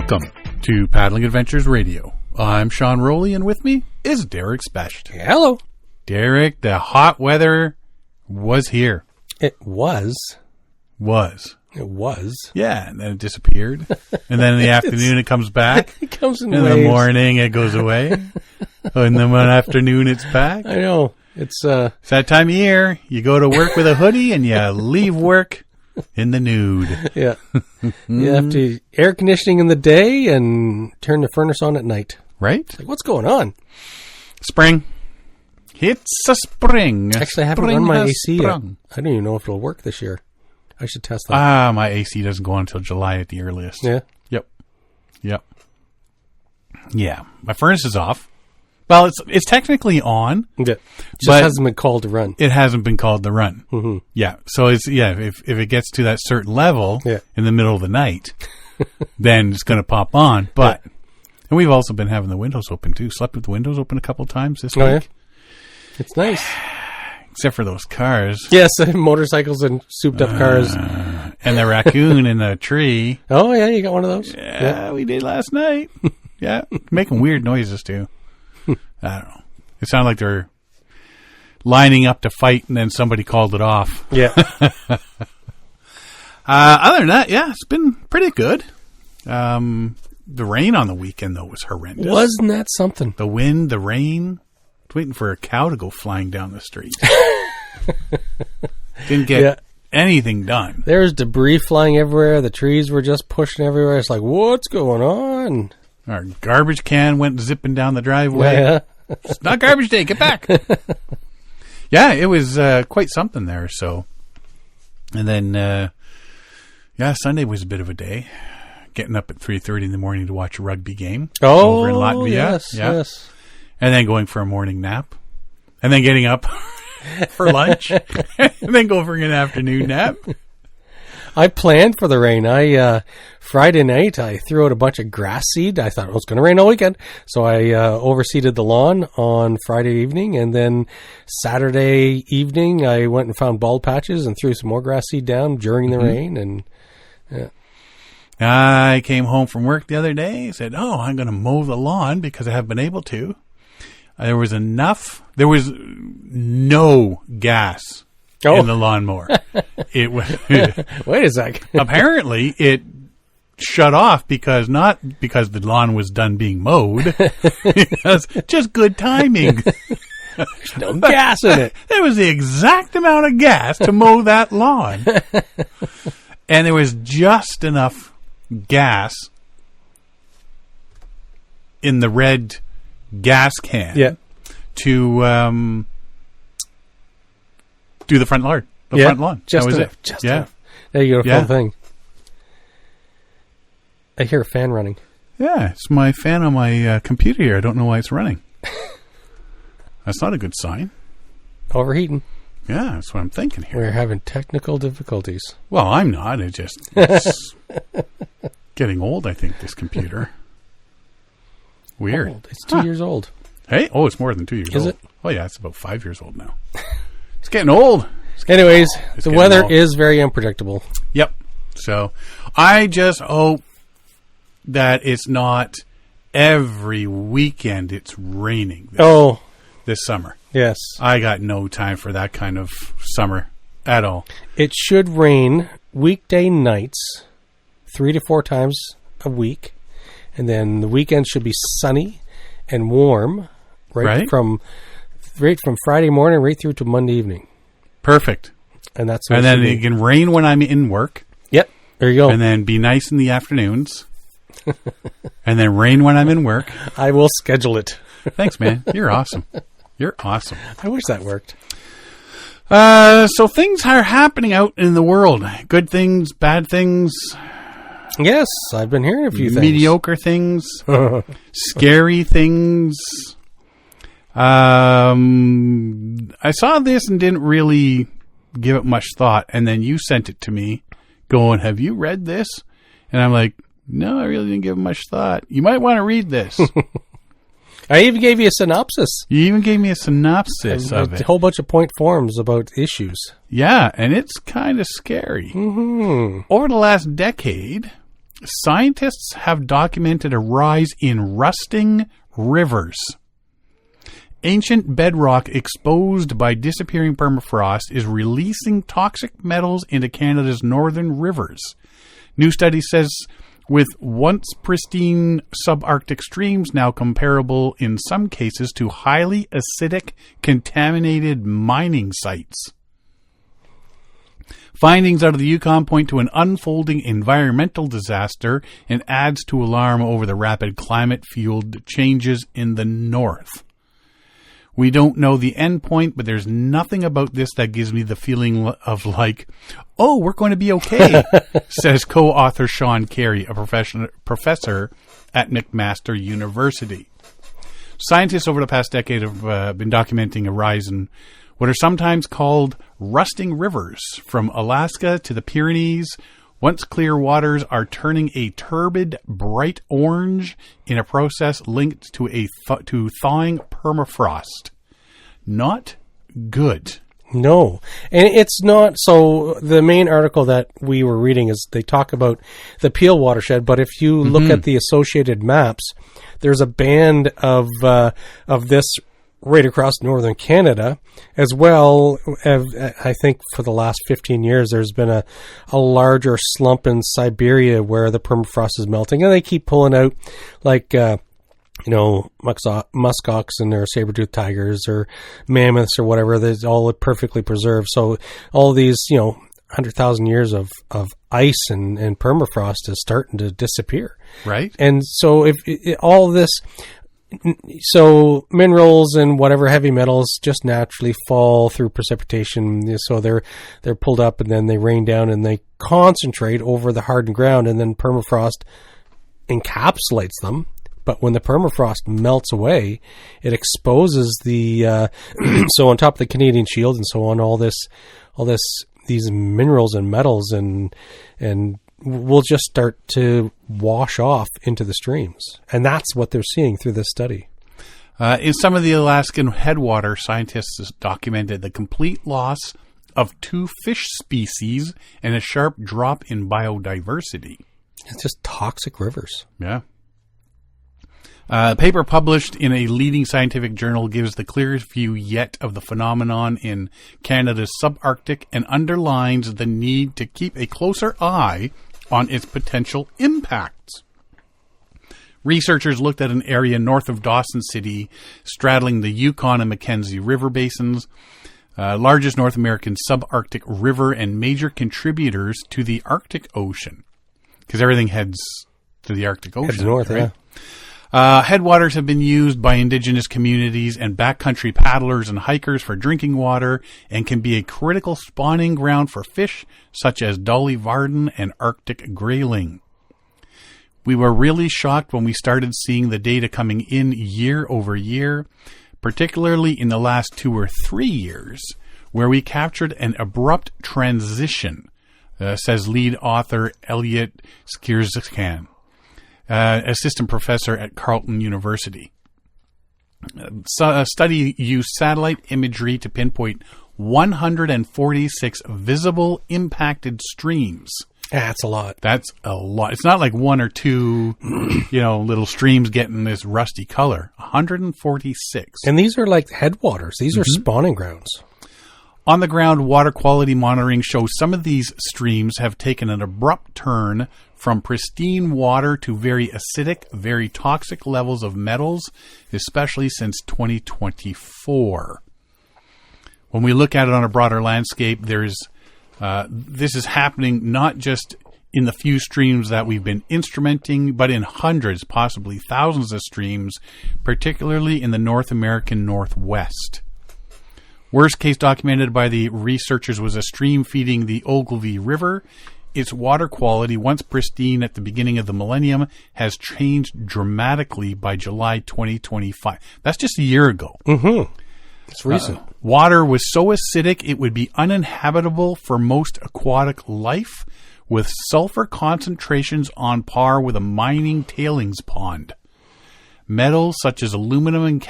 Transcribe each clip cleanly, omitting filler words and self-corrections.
Welcome to Paddling Adventures Radio. I'm Sean Rowley, and with me is Derek Specht. Hello. Derek, the hot weather was here. It was. It was. Yeah, and then it disappeared. And then in the afternoon it comes back. It comes in In waves. the morning it goes away. In the afternoon it's back. I know. It's that time of year. You go to work with a hoodie and you leave work in the nude. yeah. You have to air conditioning in the day and turn the furnace on at night. Right? It's like, what's going on? Spring. It's a spring. Actually, I haven't Spring run my has AC yet. sprung. I don't even know if it'll work this year. I should test that. My AC doesn't go on until July at the earliest. Yeah. Yep. Yeah. My furnace is off. Well, it's technically on. Yeah. Just but hasn't been called to run. It hasn't been called to run. Mm-hmm. Yeah. So if it gets to that certain level in the middle of the night, then it's going to pop on. But and we've also been having the windows open too. Slept with the windows open a couple of times this week. Yeah. It's nice. Except for those cars. Yes, motorcycles and souped up cars. And the raccoon in the tree. Oh, yeah, you got one of those? Yeah, we did last night. Yeah, making weird noises too. I don't know. It sounded like they're lining up to fight, and then somebody called it off. Yeah. Other than that, yeah, it's been pretty good. The rain on the weekend, though, was horrendous. Wasn't that something? The wind, the rain. I was waiting for a cow to go flying down the street. Didn't get anything done. There's debris flying everywhere. The trees were just pushing everywhere. It's like, what's going on? Our garbage can went zipping down the driveway. Yeah. It's not garbage day. Get back. Yeah, it was quite something there. So, and then, Sunday was a bit of a day. Getting up at 3:30 in the morning to watch a rugby game over in Latvia. Yes. And then going for a morning nap. And then getting up for lunch. And then go for an afternoon nap. I planned for the rain. Friday night, I threw out a bunch of grass seed. I thought it was going to rain all weekend. So I overseeded the lawn on Friday evening. And then Saturday evening, I went and found bald patches and threw some more grass seed down during the rain. And I came home from work the other day, said, I'm going to mow the lawn because I haven't been able to. There was no gas in the lawnmower. It was wait a sec. Apparently it shut off because the lawn was done being mowed. Because just good timing. There's no gas in it. There was the exact amount of gas to mow that lawn. And there was just enough gas in the red gas can to do the front lawn. Front lawn. Just that was enough. it. Just enough. There you go. Yeah. Full thing. I hear a fan running. Yeah, it's my fan on my computer here. I don't know why it's running. That's not a good sign. Overheating. Yeah, that's what I'm thinking here. We're having technical difficulties. Well, I'm not. It's getting old, I think, this computer. Weird. Old. It's 2 years old. Hey? Oh, it's more than 2 years old. Is it? Oh, yeah, it's about 5 years old now. It's getting old. Anyways, the weather old. is very unpredictable. Yep. So I just hope that it's not every weekend it's raining this summer. Yes. I got no time for that kind of summer at all. It should rain weekday nights 3 to 4 times a week. And then the weekend should be sunny and warm right from Friday morning right through to Monday evening. Perfect. And then it can rain when I'm in work. Yep. There you go. And then be nice in the afternoons. And then rain when I'm in work. I will schedule it. Thanks, man. You're awesome. You're awesome. I wish that worked. So things are happening out in the world. Good things, bad things. Yes, I've been hearing a few things. Mediocre things. Scary things. I saw this and didn't really give it much thought. And then you sent it to me going, have you read this? And I'm like, no, I really didn't give it much thought. You might want to read this. I even gave you a synopsis. You even gave me a synopsis of it. A whole bunch of point forms about issues. Yeah, and it's kind of scary. Mm-hmm. Over the last decade, Scientists have documented a rise in rusting rivers. Ancient bedrock exposed by disappearing permafrost is releasing toxic metals into Canada's northern rivers. New study says with once pristine subarctic streams now comparable in some cases to highly acidic contaminated mining sites. Findings out of the Yukon point to an unfolding environmental disaster and adds to alarm over the rapid climate-fueled changes in the north. We don't know the end point, but there's nothing about this that gives me the feeling of like, oh, we're going to be okay, says co-author Sean Carey, a professor at McMaster University. Scientists over the past decade have been documenting a rise in what are sometimes called rusting rivers. From Alaska to the Pyrenees, once clear waters are turning a turbid, bright orange in a process linked to to thawing permafrost. Not good. No. And it's not. So the main article that we were reading is they talk about the Peel watershed, but if you look at the associated maps, there's a band of this right across northern Canada, as well. I think for the last 15 years, there's been a larger slump in Siberia where the permafrost is melting, and they keep pulling out like, musk oxen or saber-toothed tigers or mammoths or whatever. They're all perfectly preserved. So all these, 100,000 years of ice and permafrost is starting to disappear. Right. And so if all this... So minerals and whatever heavy metals just naturally fall through precipitation. So they're pulled up and then they rain down and they concentrate over the hardened ground, and then permafrost encapsulates them. But when the permafrost melts away, it exposes the so on top of the Canadian Shield and so on, these minerals and metals and will just start to wash off into the streams. And that's what they're seeing through this study. In some of the Alaskan headwater, scientists documented the complete loss of 2 fish species and a sharp drop in biodiversity. It's just toxic rivers. Yeah. A paper published in a leading scientific journal gives the clearest view yet of the phenomenon in Canada's subarctic and underlines the need to keep a closer eye on its potential impacts. Researchers looked at an area north of Dawson City, straddling the Yukon and Mackenzie River basins, largest North American subarctic river and major contributors to the Arctic Ocean. Because everything heads to the Arctic Ocean. Heads north, right? Yeah. Headwaters have been used by indigenous communities and backcountry paddlers and hikers for drinking water and can be a critical spawning ground for fish such as Dolly Varden and Arctic grayling. We were really shocked when we started seeing the data coming in year over year, particularly in the last 2 or 3 years, where we captured an abrupt transition, says lead author Elliot Skierskan, assistant professor at Carleton University. A study used satellite imagery to pinpoint 146 visible impacted streams. That's a lot. That's a lot. It's not like 1 or 2, little streams getting this rusty color. 146. And these are like headwaters. These are spawning grounds. On the ground, water quality monitoring shows some of these streams have taken an abrupt turn from pristine water to very acidic, very toxic levels of metals, especially since 2024. When we look at it on a broader landscape, this is happening not just in the few streams that we've been instrumenting, but in hundreds, possibly thousands of streams, particularly in the North American Northwest. Worst case documented by the researchers was a stream feeding the Ogilvy River. Its water quality, once pristine at the beginning of the millennium, has changed dramatically by July 2025. That's just a year ago. Mm-hmm. It's recent. Water was so acidic it would be uninhabitable for most aquatic life, with sulfur concentrations on par with a mining tailings pond. Metals such as aluminum and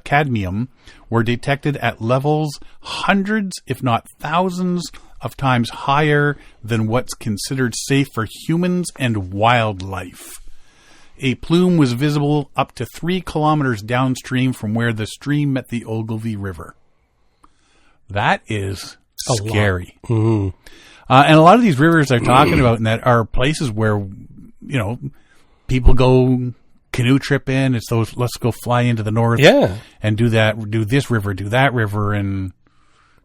cadmium were detected at levels hundreds, if not thousands, of times higher than what's considered safe for humans and wildlife. A plume was visible up to 3 kilometers downstream from where the stream met the Ogilvy River. That is scary. Mm-hmm. And a lot of these rivers they're talking about and that are places where, people go canoe trip in. It's those, let's go fly into the north and do this river, do that river. And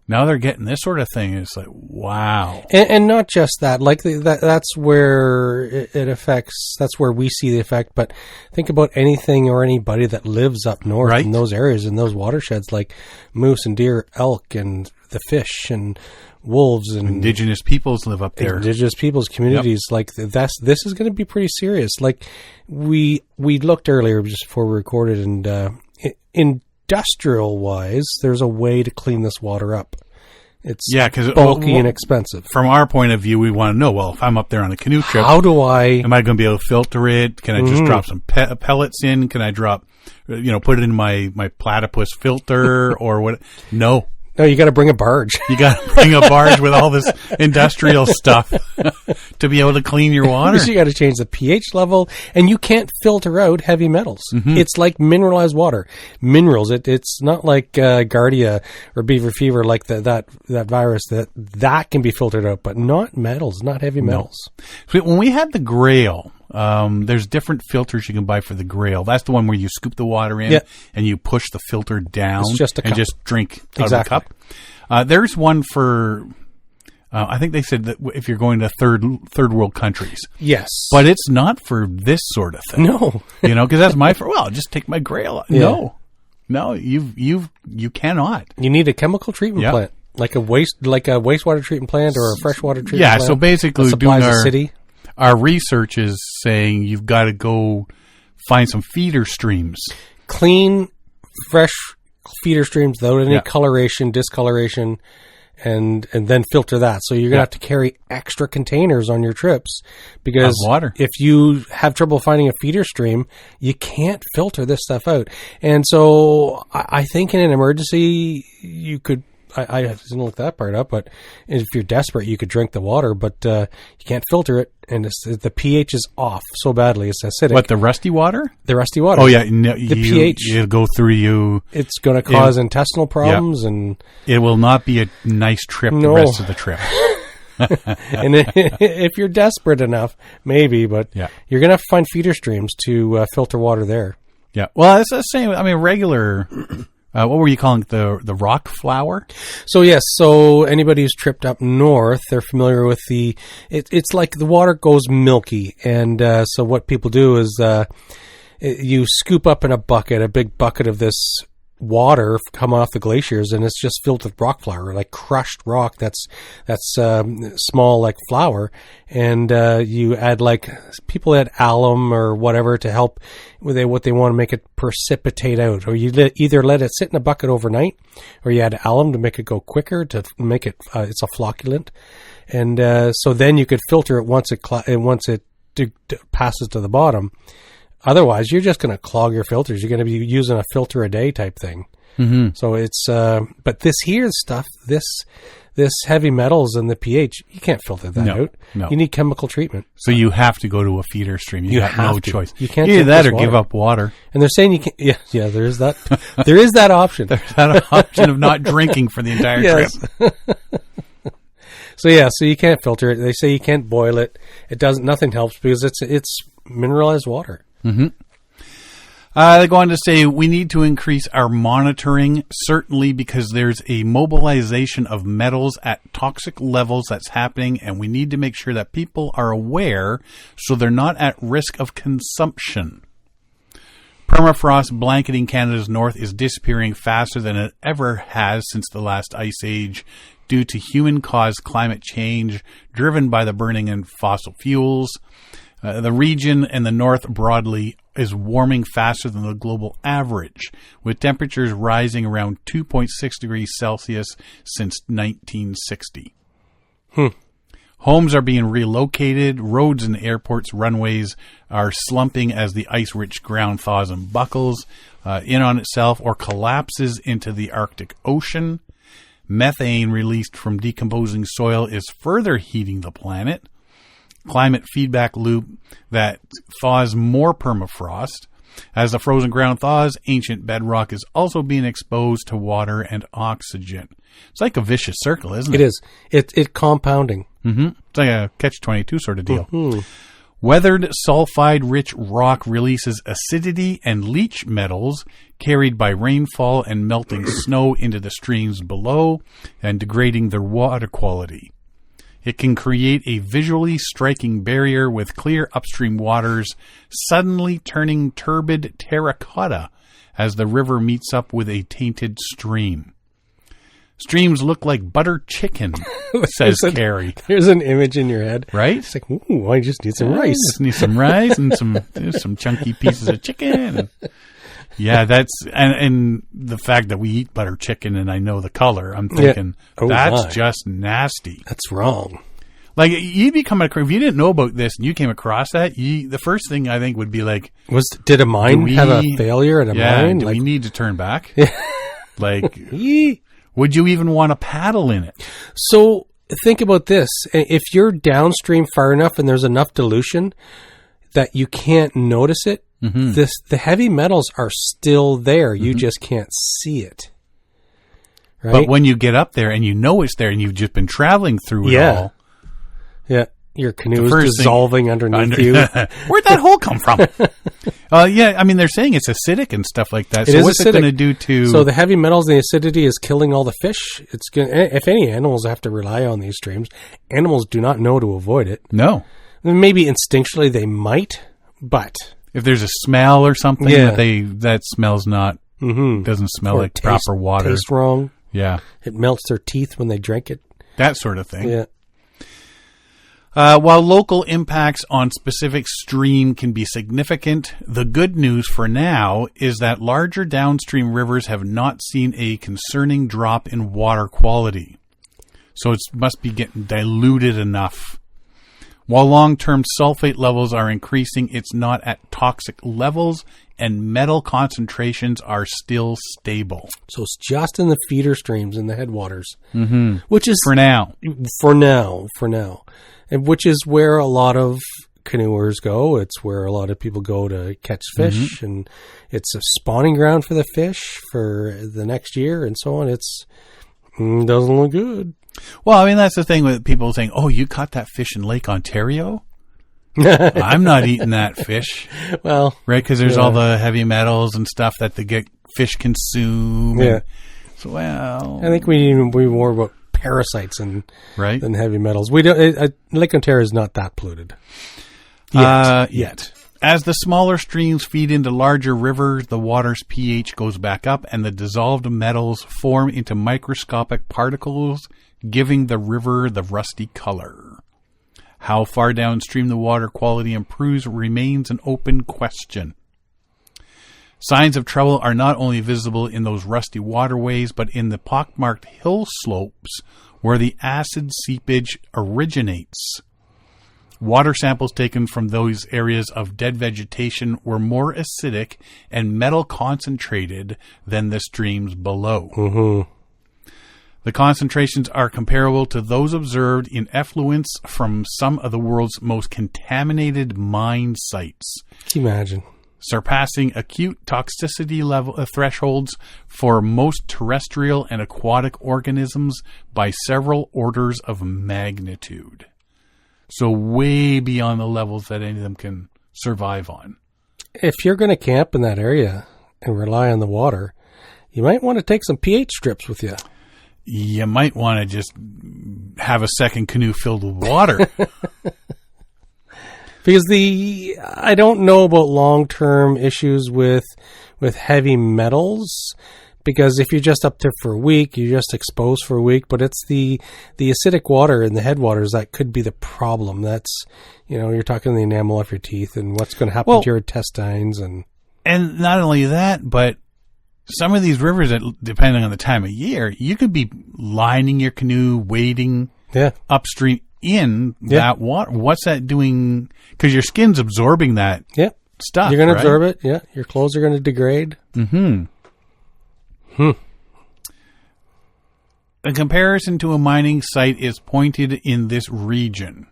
now they're getting this sort of thing. It's like, wow. And not just that, like that's where it affects, that's where we see the effect. But think about anything or anybody that lives up north in those areas, in those watersheds, like moose and deer, elk, and the fish and wolves, and indigenous peoples live up there. Indigenous peoples, communities, like this is going to be pretty serious. Like we looked earlier just before we recorded, and industrial wise, there's a way to clean this water up. It's bulky and expensive. From our point of view, we want to know, well, if I'm up there on a canoe trip, am I going to be able to filter it? Can I just drop some pellets in? Can I drop, put it in my platypus filter or what? No. No, you got to bring a barge. You got to bring a barge with all this industrial stuff to be able to clean your water. So you got to change the pH level, and you can't filter out heavy metals. Mm-hmm. It's like mineralized water. Minerals. It's not like Giardia or beaver fever, like that virus that can be filtered out, but not metals, not heavy metals. So when we had the Grail, there's different filters you can buy for the Grail. That's the one where you scoop the water in and you push the filter down and just drink out of the cup. There's one for, I think they said that if you're going to third world countries. Yes. But it's not for this sort of thing. No. Because that's I'll just take my Grail. Yeah. No, you cannot. You need a chemical treatment plant, like a wastewater treatment plant or a freshwater treatment plant. Yeah, so basically doing a city. Our research is saying you've got to go find some feeder streams. Clean, fresh feeder streams without any coloration, discoloration, and then filter that. So you're going to have to carry extra containers on your trips because water. If you have trouble finding a feeder stream, you can't filter this stuff out. And so I think in an emergency, you could... I didn't look that part up, but if you're desperate, you could drink the water, but you can't filter it, and the pH is off so badly, it's acidic. What, the rusty water? The rusty water. Oh, yeah. The pH. It'll go through you. It's going to cause intestinal problems. And it will not be a nice trip the rest of the trip. And if you're desperate enough, maybe, but you're going to have to find feeder streams to filter water there. Yeah. Well, it's the same. I mean, regular... what were you calling it? The rock flower? So yes, so anybody who's tripped up north, they're familiar with it's like the water goes milky, and so what people do is you scoop up in a big bucket of this water coming off the glaciers, and it's just filled with rock flour, like crushed rock that's small like flour, and you add, like, people add alum or whatever to help with what they want to make it precipitate out, or you either let it sit in a bucket overnight, or you add alum to make it go quicker, to make it it's a flocculant, and so then you could filter it once it passes to the bottom. Otherwise, you're just going to clog your filters. You're going to be using a filter a day type thing. Mm-hmm. So it's, but this here stuff, this heavy metals and the pH, you can't filter that out. No. You need chemical treatment. So you have to go to a feeder stream. You have no choice. You can't either that or give up water. And they're saying you can't. Yeah. There is that. There is that option. There's that option of not drinking for the entire trip. So you can't filter it. They say you can't boil it. Nothing helps because it's mineralized water. Mm-hmm. They go on to say we need to increase our monitoring, certainly because there's a mobilization of metals at toxic levels that's happening, and we need to make sure that people are aware so they're not at risk of consumption. Permafrost blanketing Canada's north is disappearing faster than it ever has since the last ice age due to human-caused climate change driven by the burning of fossil fuels. The region and the north broadly is warming faster than the global average, with temperatures rising around 2.6 degrees Celsius since 1960. Homes are being relocated, roads and airports runways are slumping as the ice-rich ground thaws and buckles in on itself or collapses into the Arctic Ocean. Methane released from decomposing soil is further heating the planet. Climate feedback loop that thaws more permafrost. As the frozen ground thaws, ancient bedrock is also being exposed to water and oxygen. It's like a vicious circle, isn't it? It is. It's compounding. Mm-hmm. It's like a catch-22 sort of deal. Mm-hmm. Weathered sulfide-rich rock releases acidity and leach metals carried by rainfall and melting snow into the streams below and degrading their water quality. It can create a visually striking barrier with clear upstream waters suddenly turning turbid terracotta as the river meets up with a tainted stream. Streams look like butter chicken, says Carrie. There's an image in your head. Right? It's like, ooh, I just need some rice. Just need some rice and some chunky pieces of chicken. Yeah, that's and the fact that we eat butter chicken and I know the color, I'm thinking that's just nasty. That's wrong. Like you'd be coming across, if you didn't know about this and you came across that, the first thing I think would be like, did a mine have a failure at a mine? Do we need to turn back? Like, would you even want to paddle in it? So think about this: if you're downstream far enough and there's enough dilution that you can't notice it. Mm-hmm. The heavy metals are still there. You just can't see it. Right? But when you get up there and you know it's there and you've just been traveling through it all. Yeah. Your canoe is dissolving underneath you. Where'd that hole come from? Yeah, I mean, they're saying it's acidic and stuff like that. So what's it going to do to... So the heavy metals and the acidity is killing all the fish. It's going. If any animals have to rely on these streams, animals do not know to avoid it. No. Maybe instinctually they might, but... If there's a smell or something that smells not, doesn't smell like proper water. Tastes wrong. Yeah. It melts their teeth when they drink it. That sort of thing. Yeah. While local impacts on specific stream can be significant, the good news for now is that larger downstream rivers have not seen a concerning drop in water quality. So it must be getting diluted enough. While long-term sulfate levels are increasing, it's not at toxic levels, and metal concentrations are still stable. So it's just in the feeder streams in the headwaters, which is for now, and which is where a lot of canoers go. It's where a lot of people go to catch fish, and it's a spawning ground for the fish for the next year, and so on. It doesn't look good. Well, I mean, that's the thing with people saying, oh, you caught that fish in Lake Ontario? I'm not eating that fish. Well, right, because there's all the heavy metals and stuff that the fish consume. Yeah. So, well, I think we need to be more about parasites than heavy metals. We don't. Lake Ontario is not that polluted yet. As the smaller streams feed into larger rivers, the water's pH goes back up, and the dissolved metals form into microscopic particles, giving the river the rusty color. How far downstream the water quality improves remains an open question. Signs of trouble are not only visible in those rusty waterways, but in the pockmarked hill slopes where the acid seepage originates. Water samples taken from those areas of dead vegetation were more acidic and metal concentrated than the streams below. Mm-hmm. The concentrations are comparable to those observed in effluents from some of the world's most contaminated mine sites. Can you imagine? Surpassing acute toxicity level thresholds for most terrestrial and aquatic organisms by several orders of magnitude. So way beyond the levels that any of them can survive on. If you're going to camp in that area and rely on the water, you might want to take some pH strips with you. You might want to just have a second canoe filled with water. Because I don't know about long-term issues with heavy metals, because if you're just up there for a week, you're just exposed for a week, but it's the acidic water in the headwaters that could be the problem. That's, you're talking the enamel off your teeth and what's going to happen to your intestines. And not only that, but some of these rivers, depending on the time of year, you could be lining your canoe, wading upstream in that water. What's that doing? Because your skin's absorbing that stuff. You're going to absorb it. Yeah. Your clothes are going to degrade. Mm-hmm. A comparison to a mining site is pointed in this region.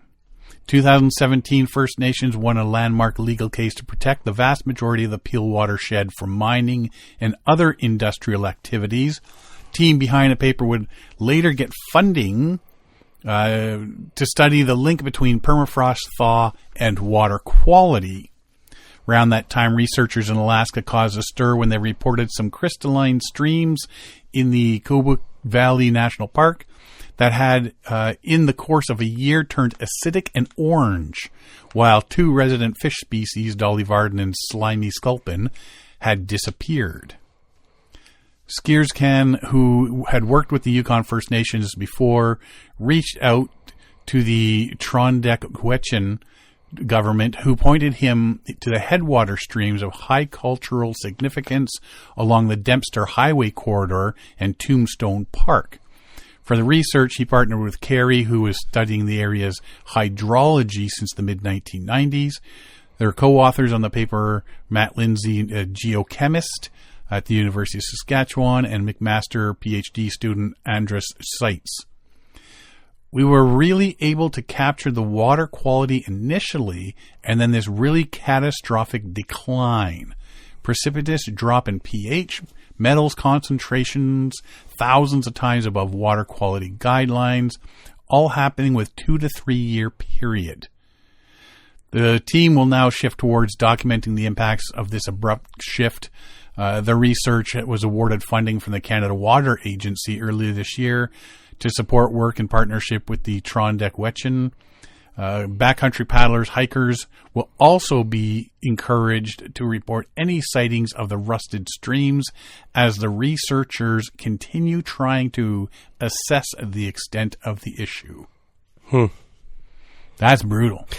2017, First Nations won a landmark legal case to protect the vast majority of the Peel watershed from mining and other industrial activities. Team behind the paper would later get funding to study the link between permafrost thaw and water quality. Around that time, researchers in Alaska caused a stir when they reported some crystalline streams in the Kobuk Valley National Park that had, in the course of a year, turned acidic and orange, while 2 resident fish species, Dolly Varden and Slimy Sculpin, had disappeared. Skierskan, who had worked with the Yukon First Nations before, reached out to the Trondek-Wet'suwet'en government, who pointed him to the headwater streams of high cultural significance along the Dempster Highway corridor and Tombstone Park. For the research, he partnered with Carey, who was studying the area's hydrology since the mid-1990s. Their co-authors on the paper, Matt Lindsay, a geochemist at the University of Saskatchewan, and McMaster PhD student Andrus Seitz. We were really able to capture the water quality initially, and then this really catastrophic decline. Precipitous drop in pH, metals concentrations thousands of times above water quality guidelines, all happening with 2 to 3 year period. The team will now shift towards documenting the impacts of this abrupt shift. The research was awarded funding from the Canada Water Agency earlier this year to support work in partnership with the Trondek-Wet'suwet'en. Backcountry paddlers, hikers will also be encouraged to report any sightings of the rusted streams as the researchers continue trying to assess the extent of the issue. That's brutal.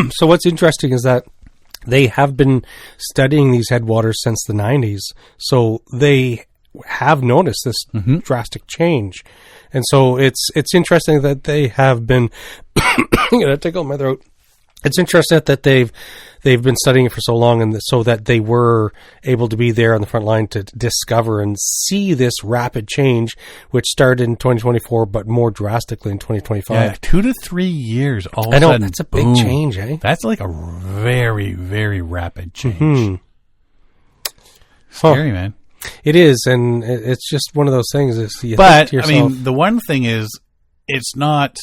So what's interesting is that they have been studying these headwaters since the 90s. So they have noticed this drastic change. And so it's interesting that they have been I'm going to tickle my throat. It's interesting that they've been studying it for so long, and so that they were able to be there on the front line to discover and see this rapid change, which started in 2024, but more drastically in 2025. Yeah, 2 to 3 years. All I of know, a sudden, that's a big boom. change, eh? That's like a very, very rapid change. Scary, man. It is, and it's just one of those things. Is you But think to yourself, I mean, the one thing is, it's not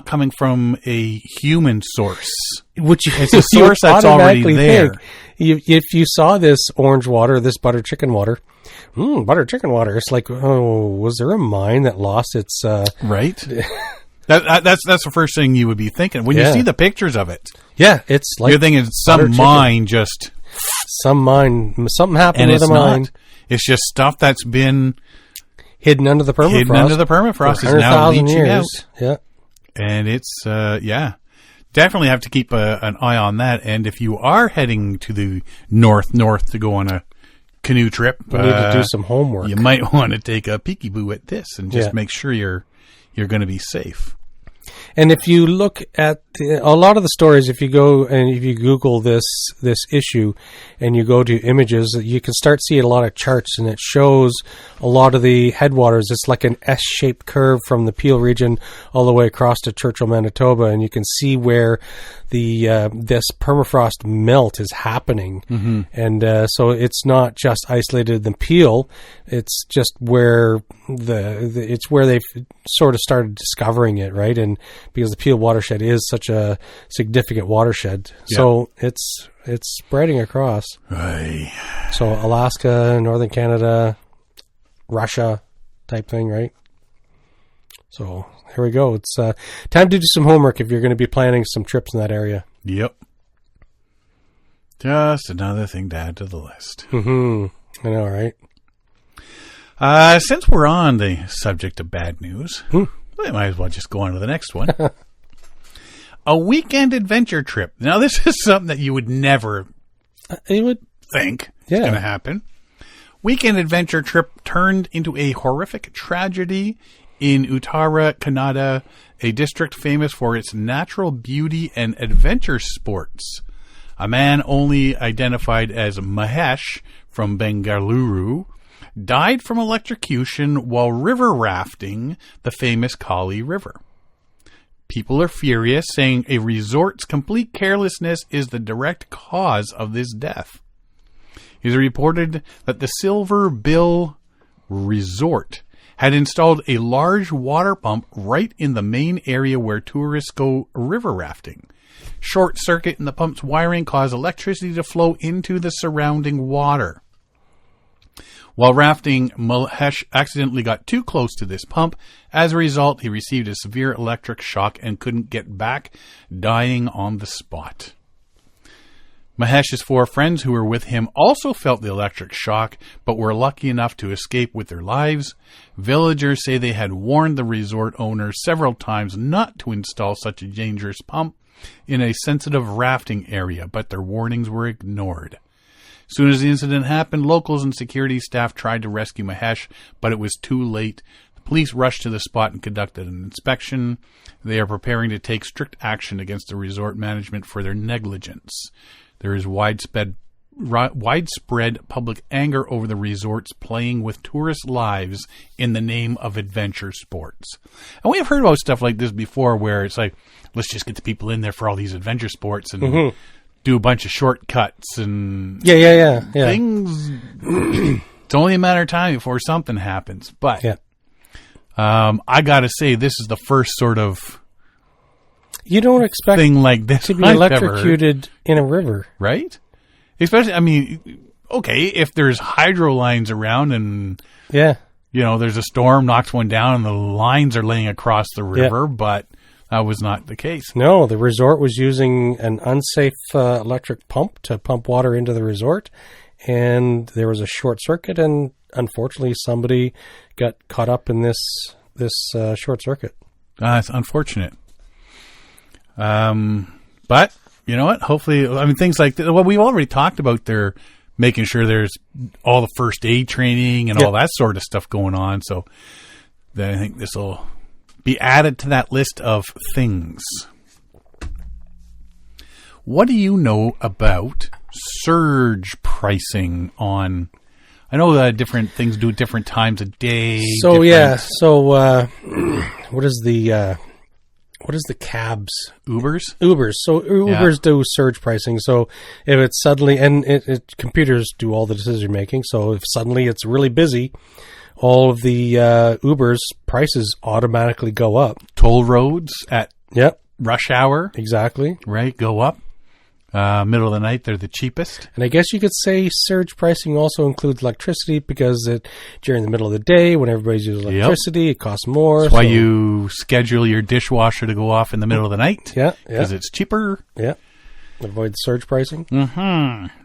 coming from a human source. which It's a source that's already there. If you saw this orange water, this butter chicken water, butter chicken water, it's like, oh, was there a mine that lost its Right? That's the first thing you would be thinking when you see the pictures of it. Yeah, it's like You're thinking some mine just some mine, something happened and with it's a mine. not. It's just stuff that's been Hidden under the permafrost. hidden under the permafrost is now 100,000 leaching out. Yeah. And it's, definitely have to keep an eye on that. And if you are heading to the north to go on a canoe trip, We need to do some homework. you might want to take a peekaboo at this and just Yeah. make sure you're going to be safe. And if you look at a lot of the stories, if you go and if you Google this issue and you go to images, you can start seeing a lot of charts, and it shows a lot of the headwaters. It's like an S-shaped curve from the Peel region all the way across to Churchill, Manitoba, and you can see where the this permafrost melt is happening. And so it's not just isolated in the Peel; it's just where it's where they've sort of started discovering it, right? And because the Peel watershed is such a significant watershed, so it's spreading across. Right. So Alaska, Northern Canada, Russia type thing, right? So here we go. It's time to do some homework if you're going to be planning some trips in that area. Yep. Just another thing to add to the list. I know, right? Since we're on the subject of bad news, we might as well just go on to the next one. A weekend adventure trip. Now, this is something that you would never think is going to happen. Weekend adventure trip turned into a horrific tragedy in Uttara Kannada, a district famous for its natural beauty and adventure sports. A man only identified as Mahesh from Bengaluru died from electrocution while river rafting the famous Kali River. People are furious, saying a resort's complete carelessness is the direct cause of this death. It is reported that the Silver Bill Resort had installed a large water pump right in the main area where tourists go river rafting. Short circuit in the pump's wiring caused electricity to flow into the surrounding water. While rafting, Mahesh accidentally got too close to this pump. As a result, he received a severe electric shock and couldn't get back, dying on the spot. Mahesh's 4 friends who were with him also felt the electric shock, but were lucky enough to escape with their lives. Villagers say they had warned the resort owner several times not to install such a dangerous pump in a sensitive rafting area, but their warnings were ignored. As soon as the incident happened, locals and security staff tried to rescue Mahesh, but it was too late. The police rushed to the spot and conducted an inspection. They are preparing to take strict action against the resort management for their negligence. There is widespread public anger over the resorts playing with tourist lives in the name of adventure sports. And we have heard about stuff like this before where it's like, let's just get the people in there for all these adventure sports and do a bunch of shortcuts and things. It's only a matter of time before something happens. But I got to say, this is the first sort of you don't expect thing like this to be electrocuted in a river, right? Especially, I mean, okay, if there's hydro lines around and there's a storm, knocks one down, and the lines are laying across the river, but that was not the case. No, the resort was using an unsafe electric pump to pump water into the resort, and there was a short circuit, and unfortunately, somebody got caught up in this short circuit. It's unfortunate. But you know what? Hopefully, I mean, things like that. Well, we've already talked about their making sure there's all the first aid training and all that sort of stuff going on. So then I think this will be added to that list of things. What do you know about surge pricing on? I know that different things do different times a day. So what is the cabs? Ubers. So Ubers do surge pricing. So if it's suddenly, and computers do all the decision making. So if suddenly it's really busy, all of the Ubers prices automatically go up. Toll roads at rush hour. Exactly. Right. Go up. Middle of the night, they're the cheapest. And I guess you could say surge pricing also includes electricity because during the middle of the day when everybody's using electricity, it costs more. That's why you schedule your dishwasher to go off in the middle of the night. Yeah. Because it's cheaper. Yeah. Avoid surge pricing. Mm-hmm.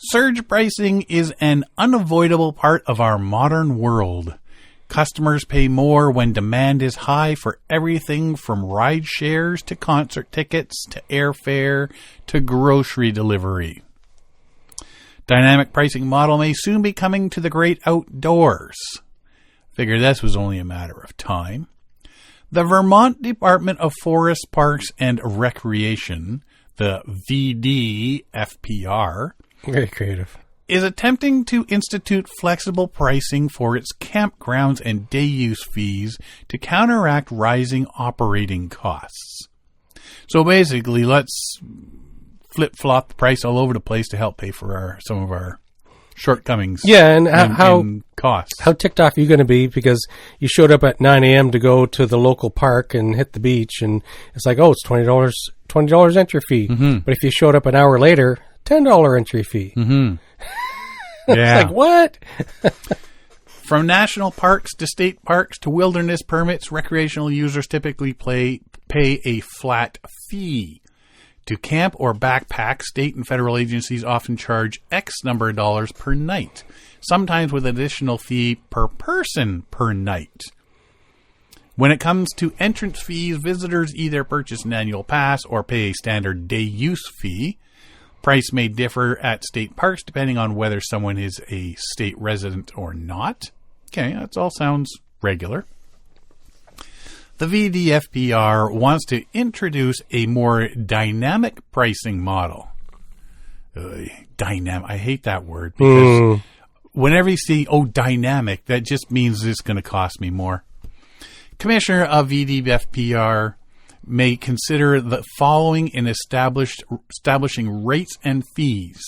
Surge pricing is an unavoidable part of our modern world. Customers pay more when demand is high for everything from ride shares to concert tickets to airfare to grocery delivery. Dynamic pricing model may soon be coming to the great outdoors. Figure this was only a matter of time. The Vermont Department of Forest, Parks and Recreation, the VDFPR, very creative, is attempting to institute flexible pricing for its campgrounds and day use fees to counteract rising operating costs. So basically, let's flip-flop the price all over the place to help pay for some of our shortcomings. Yeah, and how costs. How ticked off are you going to be because you showed up at 9 a.m. to go to the local park and hit the beach, and it's like, oh, it's $20 entry fee. Mm-hmm. But if you showed up an hour later, $10 entry fee. Mm-hmm. Yeah. It's like, what? From national parks to state parks to wilderness permits, recreational users typically pay a flat fee. To camp or backpack, state and federal agencies often charge X number of dollars per night, sometimes with additional fee per person per night. When it comes to entrance fees, visitors either purchase an annual pass or pay a standard day use fee. Price may differ at state parks depending on whether someone is a state resident or not. Okay, that all sounds regular. The VDFPR wants to introduce a more dynamic pricing model. Dynamic. I hate that word because whenever you see, dynamic, that just means it's going to cost me more. Commissioner of VDFPR may consider the following in establishing rates and fees: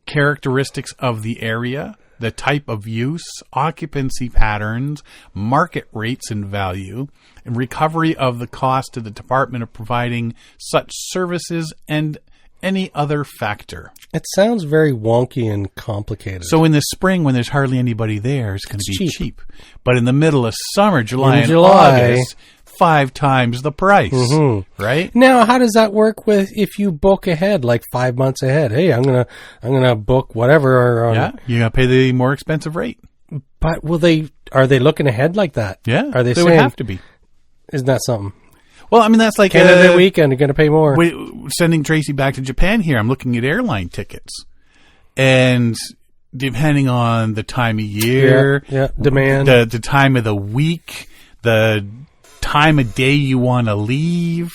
characteristics of the area, the type of use, occupancy patterns, market rates and value, and recovery of the cost to the department of providing such services, and any other factor. It sounds very wonky and complicated. So in the spring, when there's hardly anybody there, it's going to be cheap. But in the middle of summer, July and August, 5 times the price, right? Now, how does that work with if you book ahead, like 5 months ahead? Hey, I'm gonna book whatever. You're gonna pay the more expensive rate. But are they looking ahead like that? Yeah, are they would saying, have to be? Isn't that something? Well, I mean, that's like Canada weekend. You're gonna pay more. Sending Tracy back to Japan here. I'm looking at airline tickets, and depending on the time of year, demand, the time of the week, the time of day you want to leave,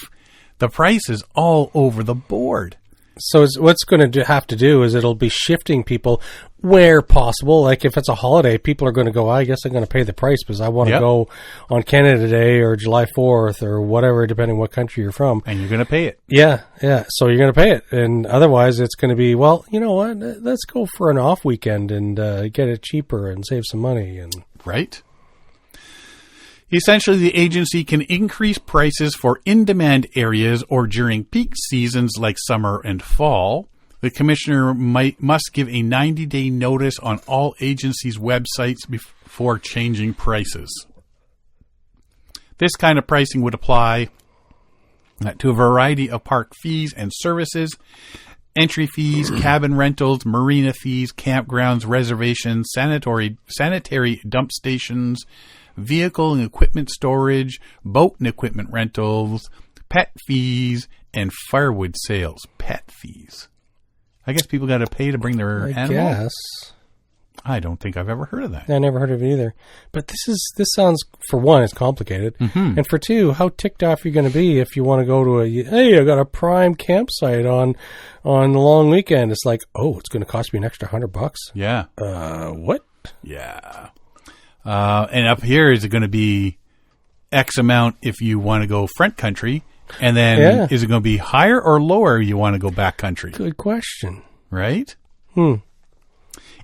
the price is all over the board. So what's going to have to do is it'll be shifting people where possible. Like if it's a holiday, people are going to go, I guess I'm going to pay the price because I want to go on Canada Day or July 4th or whatever, depending what country you're from. And you're going to pay it. Yeah. So you're going to pay it. And otherwise it's going to be, well, you know what? Let's go for an off weekend and get it cheaper and save some money. Right. Essentially, the agency can increase prices for in-demand areas or during peak seasons like summer and fall. The commissioner must give a 90-day notice on all agencies' websites before changing prices. This kind of pricing would apply to a variety of park fees and services, entry fees, cabin rentals, marina fees, campgrounds, reservations, sanitary dump stations, vehicle and equipment storage, boat and equipment rentals, pet fees, and firewood sales. Pet fees. I guess people got to pay to bring their animal? I guess. I don't think I've ever heard of that. I never heard of it either. But this sounds, for one, it's complicated. Mm-hmm. And for two, how ticked off are you going to be if you want to go to I got a prime campsite on the long weekend. It's like, it's going to cost me an extra $100. Yeah. What? Yeah. And up here, is it going to be X amount if you want to go front country? And then is it going to be higher or lower you want to go back country? Good question. Right? In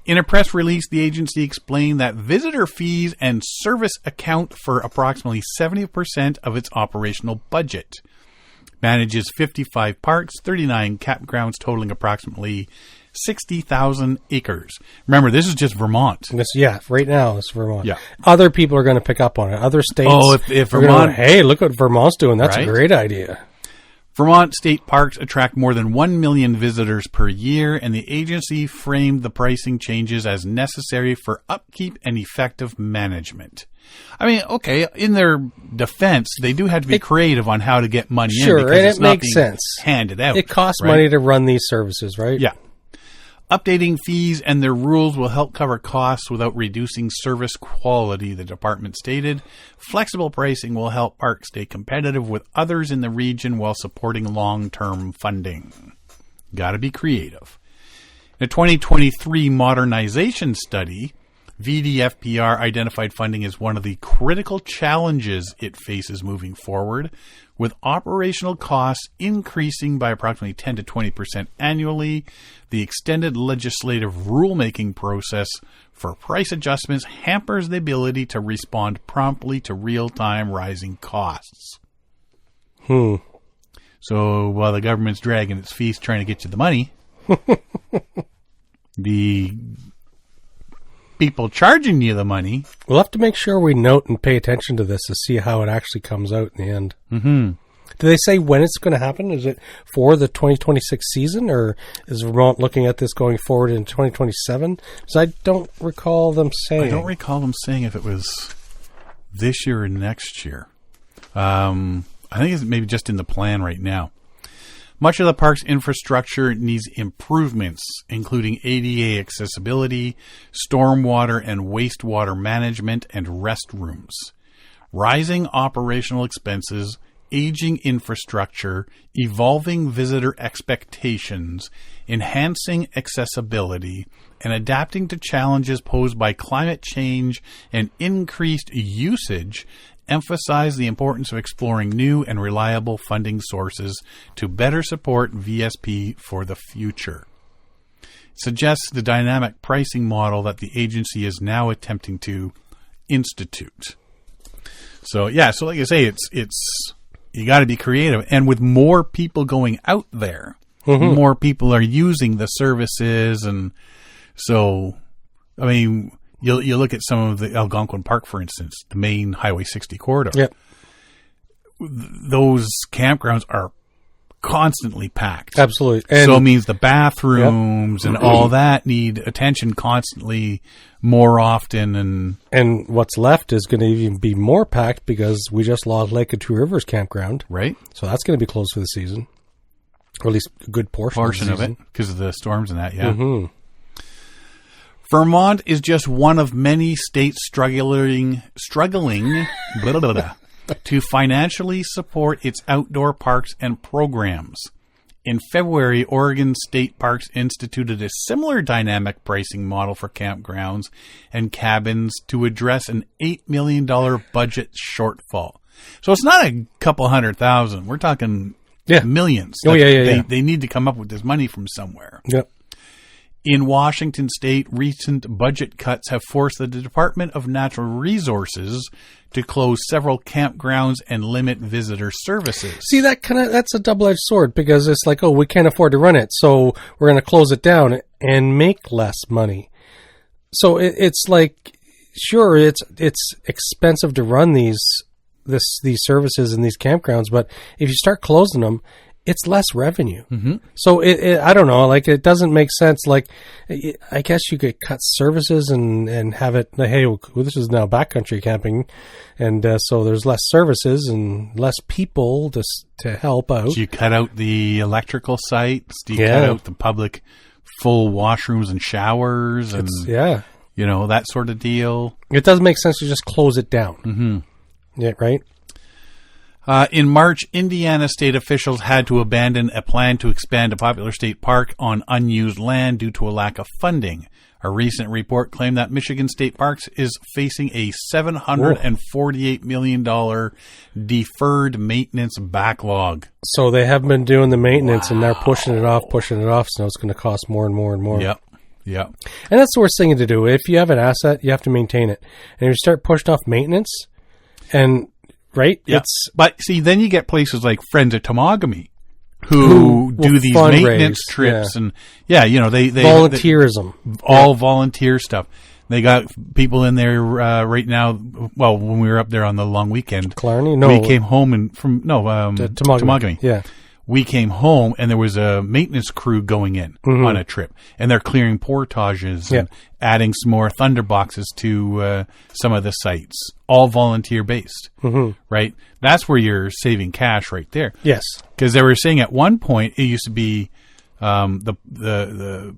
a press release, the agency explained that visitor fees and service account for approximately 70% of its operational budget. Manages 55 parks, 39 campgrounds totaling approximately 60,000 acres. Remember, this is just Vermont. Right now it's Vermont. Yeah. Other people are going to pick up on it. Other states. If Vermont... hey, look what Vermont's doing. That's a great idea. Vermont state parks attract more than 1 million visitors per year, and the agency framed the pricing changes as necessary for upkeep and effective management. I mean, okay, in their defense, they do have to be creative on how to get money in. Sure, because and it's it not makes being sense. Handed out. It costs money to run these services, right? Yeah. Updating fees and their rules will help cover costs without reducing service quality, the department stated. Flexible pricing will help parks stay competitive with others in the region while supporting long-term funding. Got to be creative. In a 2023 modernization study, VDFPR identified funding as one of the critical challenges it faces moving forward, with operational costs increasing by approximately 10 to 20% annually. The extended legislative rulemaking process for price adjustments hampers the ability to respond promptly to real-time rising costs. So while the government's dragging its feet trying to get you the money, the people charging you the money... We'll have to make sure we note and pay attention to this to see how it actually comes out in the end. Mm-hmm. Do they say when it's going to happen? Is it for the 2026 season, or is Vermont looking at this going forward in 2027? Because I don't recall them saying. I don't recall them saying if it was this year or next year. I think it's maybe just in the plan right now. Much of the park's infrastructure needs improvements, including ADA accessibility, stormwater and wastewater management, and restrooms. Rising operational expenses, aging infrastructure, evolving visitor expectations, enhancing accessibility, and adapting to challenges posed by climate change and increased usage, emphasize the importance of exploring new and reliable funding sources to better support VSP for the future. It suggests the dynamic pricing model that the agency is now attempting to institute. So like I say, it's you got to be creative, and with more people going out there, more people are using the services, and so I mean, you look at some of the Algonquin Park, for instance, the main Highway 60 corridor. Yep. Those campgrounds are constantly packed. Absolutely. And so it means the bathrooms and all that need attention constantly, more often. And what's left is going to even be more packed because we just lost Lake of Two Rivers campground. Right. So that's going to be closed for the season. Or at least a good portion of it because of the storms and that, yeah. Mm-hmm. Vermont is just one of many states struggling blah, blah, blah, to financially support its outdoor parks and programs. In February, Oregon State Parks instituted a similar dynamic pricing model for campgrounds and cabins to address an $8 million budget shortfall. So it's not a couple $100,000. We're talking millions. They need to come up with this money from somewhere. Yep. In Washington State, recent budget cuts have forced the Department of Natural Resources to close several campgrounds and limit visitor services. See, that's a double-edged sword because it's like, oh, we can't afford to run it, so we're going to close it down and make less money. So it's like, sure, it's expensive to run these services in these campgrounds, but if you start closing them, it's less revenue. Mm-hmm. So I don't know, like it doesn't make sense. Like I guess you could cut services and have it, hey, well, this is now backcountry camping. And so there's less services and less people to help out. Do you cut out the electrical sites? Do you cut out the public full washrooms and showers and that sort of deal? It doesn't make sense to just close it down. Mm-hmm. Yeah, right? In March, Indiana state officials had to abandon a plan to expand a popular state park on unused land due to a lack of funding. A recent report claimed that Michigan State Parks is facing a $748 million deferred maintenance backlog. So they haven't been doing the maintenance, and they're pushing it off, so it's going to cost more and more and more. Yep. And that's the worst thing to do. If you have an asset, you have to maintain it. And if you start pushing off maintenance, and right? Yeah. But see, then you get places like Friends of Temagami who do these maintenance trips and they volunteerism. All volunteer stuff. They got people in there right now. Well, when we were up there on the long weekend, Killarney? No. We came home Temagami. Yeah. We came home and there was a maintenance crew going in on a trip, and they're clearing portages and adding some more thunder boxes to some of the sites, all volunteer based, right? That's where you're saving cash right there. Yes. Because they were saying at one point, it used to be the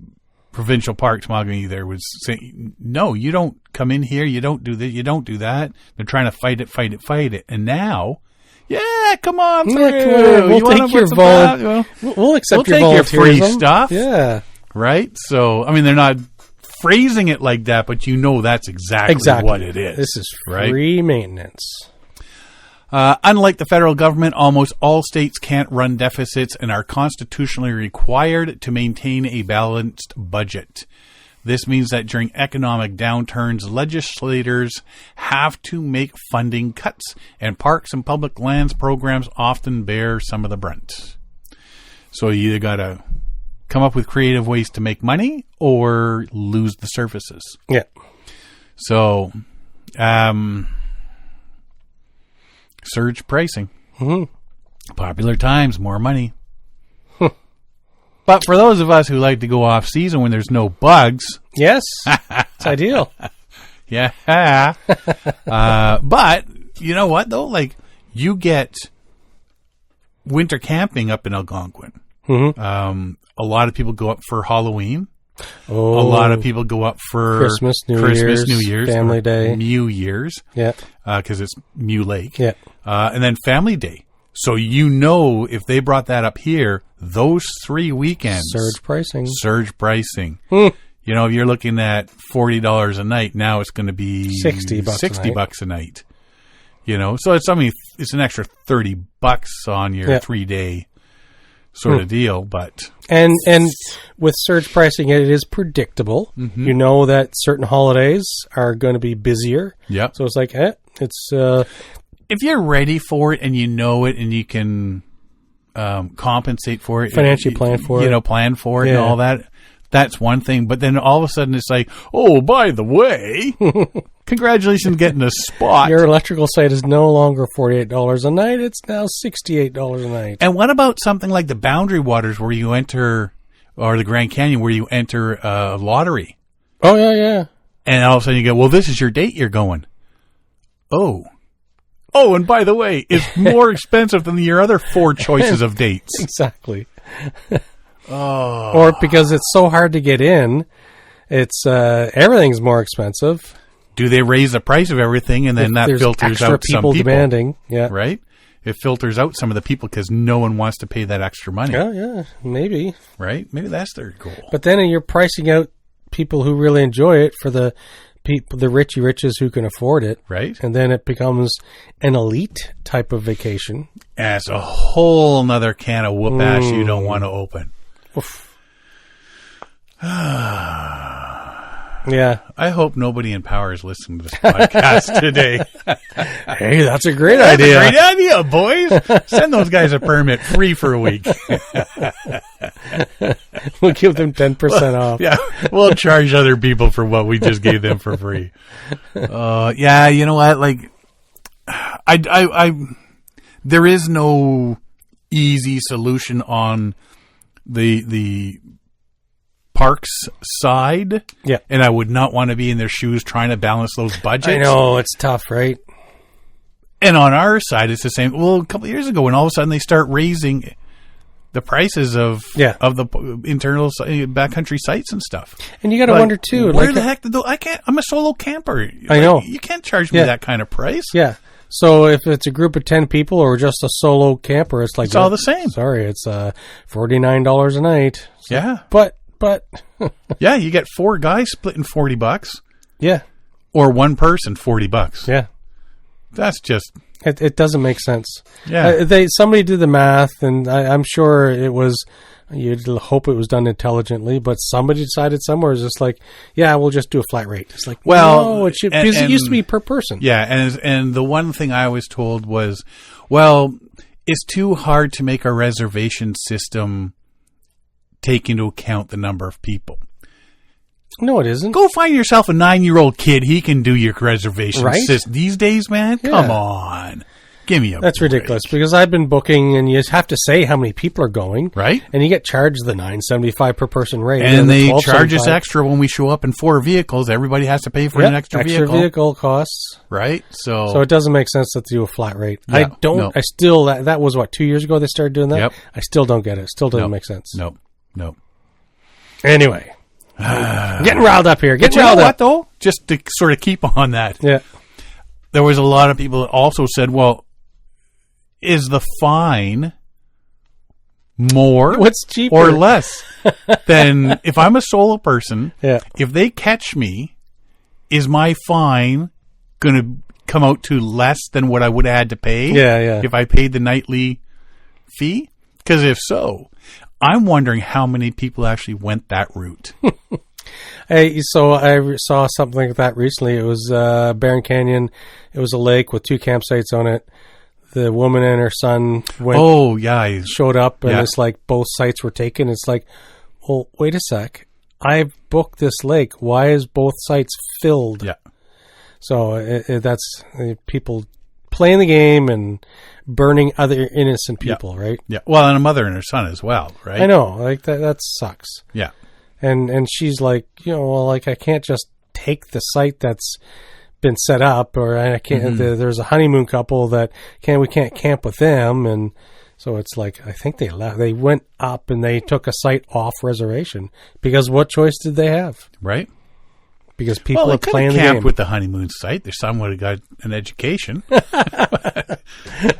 provincial park, Temagami, there was saying, no, you don't come in here, you don't do this, you don't do that. They're trying to fight it. And now, come on through. We'll take your We'll accept your free stuff. Yeah. Right? So, I mean, they're not phrasing it like that, but that's exactly what it is. This is free maintenance. Unlike the federal government, almost all states can't run deficits and are constitutionally required to maintain a balanced budget. This means that during economic downturns, legislators have to make funding cuts, and parks and public lands programs often bear some of the brunt. So you either got to come up with creative ways to make money or lose the services. Yeah. So, surge pricing. Popular times, more money. But for those of us who like to go off season when there's no bugs. Yes. It's ideal. Yeah. But you know what though? Like you get winter camping up in Algonquin. A lot of people go up for Halloween. Oh, a lot of people go up for Christmas, New Year's, Family Day. New Year's. Yeah. Because it's Mew Lake. Yeah. And then Family Day. So you know if they brought that up here, those 3 weekends. Surge pricing. You know, if you're looking at $40 a night, now it's going to be $60 a night. You know, so it's an extra $30 on your 3-day sort of deal. But and with surge pricing, it is predictable. Mm-hmm. You know that certain holidays are going to be busier. Yeah. So it's like, it's if you're ready for it and you know it and you can compensate for it, financially plan for it, you know, plan for it and all that. That's one thing, but then all of a sudden it's like, oh, by the way, congratulations getting a spot. Your electrical site is no longer $48 a night. It's now $68 a night. And what about something like the Boundary Waters where you enter, or the Grand Canyon where you enter a lottery? Oh, yeah. And all of a sudden you go, well, this is your date you're going. Oh, and by the way, it's more expensive than your other 4 choices of dates. Exactly. Or because it's so hard to get in, it's everything's more expensive. Do they raise the price of everything, and then that filters out some people demanding? Yeah, right. It filters out some of the people because no one wants to pay that extra money. Yeah, maybe. Right, maybe that's their goal. But then you're pricing out people who really enjoy it for the people, the richy riches who can afford it. Right, and then it becomes an elite type of vacation. That's a whole nother can of whoop ass you don't want to open. Yeah. I hope nobody in power is listening to this podcast today. Hey, that's a great idea. That's a great idea, boys. Send those guys a permit free for a week. We'll give them 10% off. Yeah, we'll charge other people for what we just gave them for free. Yeah, you know what? Like, I there is no easy solution on the parks side. Yeah. And I would not want to be in their shoes trying to balance those budgets. I know, it's tough, right? And on our side, it's the same. Well, a couple of years ago, when all of a sudden they start raising the prices of the internal backcountry sites and stuff. And you got to wonder, too. Where the heck did I'm a solo camper. I know. You can't charge me that kind of price. Yeah. So if it's a group of 10 people or just a solo camper, it's like... It's all the same. Sorry, it's $49 a night. So, yeah. But... yeah, you get 4 guys splitting $40. Yeah. Or one person $40. Yeah. That's just... It doesn't make sense. Yeah. Somebody did the math, and I'm sure it was... You'd hope it was done intelligently, but somebody decided somewhere is just like, yeah, we'll just do a flat rate. It's like, well, no, it should, because it used to be per person. Yeah, and the one thing I was told was, well, it's too hard to make our reservation system take into account the number of people. No, it isn't. Go find yourself a 9-year-old kid. He can do your reservation system. These days, man, yeah. Come on. Give me a That's break. ridiculous, because I've been booking, and you have to say how many people are going. Right. And you get charged the $9.75 per person rate. And they charge us extra when we show up in 4 vehicles. Everybody has to pay for an extra vehicle. Extra vehicle costs. Right. So it doesn't make sense to do a flat rate. Yeah, I still, that was what, 2 years ago they started doing that? Yep. I still don't get it. Still doesn't make sense. Nope. Anyway. Getting riled up here. But you know what, though? Just to sort of keep on that. Yeah. There was a lot of people that also said, well, is the fine more What's cheaper? or less than if I'm a solo person? Yeah. If they catch me, is my fine going to come out to less than what I would have had to pay? Yeah. If I paid the nightly fee? Because if so, I'm wondering how many people actually went that route. Hey, so I saw something like that recently. It was Barron Canyon. It was a lake with 2 campsites on it. The woman and her son showed up, and it's like both sites were taken. It's like, well, wait a sec. I've booked this lake. Why is both sites filled? Yeah. So that's people playing the game and burning other innocent people, right? Yeah. Well, and a mother and her son as well, right? I know. Like that sucks. Yeah. And she's like, I can't just take the site that's been set up, or I can't. There's a honeymoon couple that we can't camp with them, and so it's like I think they left. They went up and they took a site off reservation because what choice did they have? Right. because people Well, are I could playing have the camped game. with the honeymoon site. There's someone who got an education.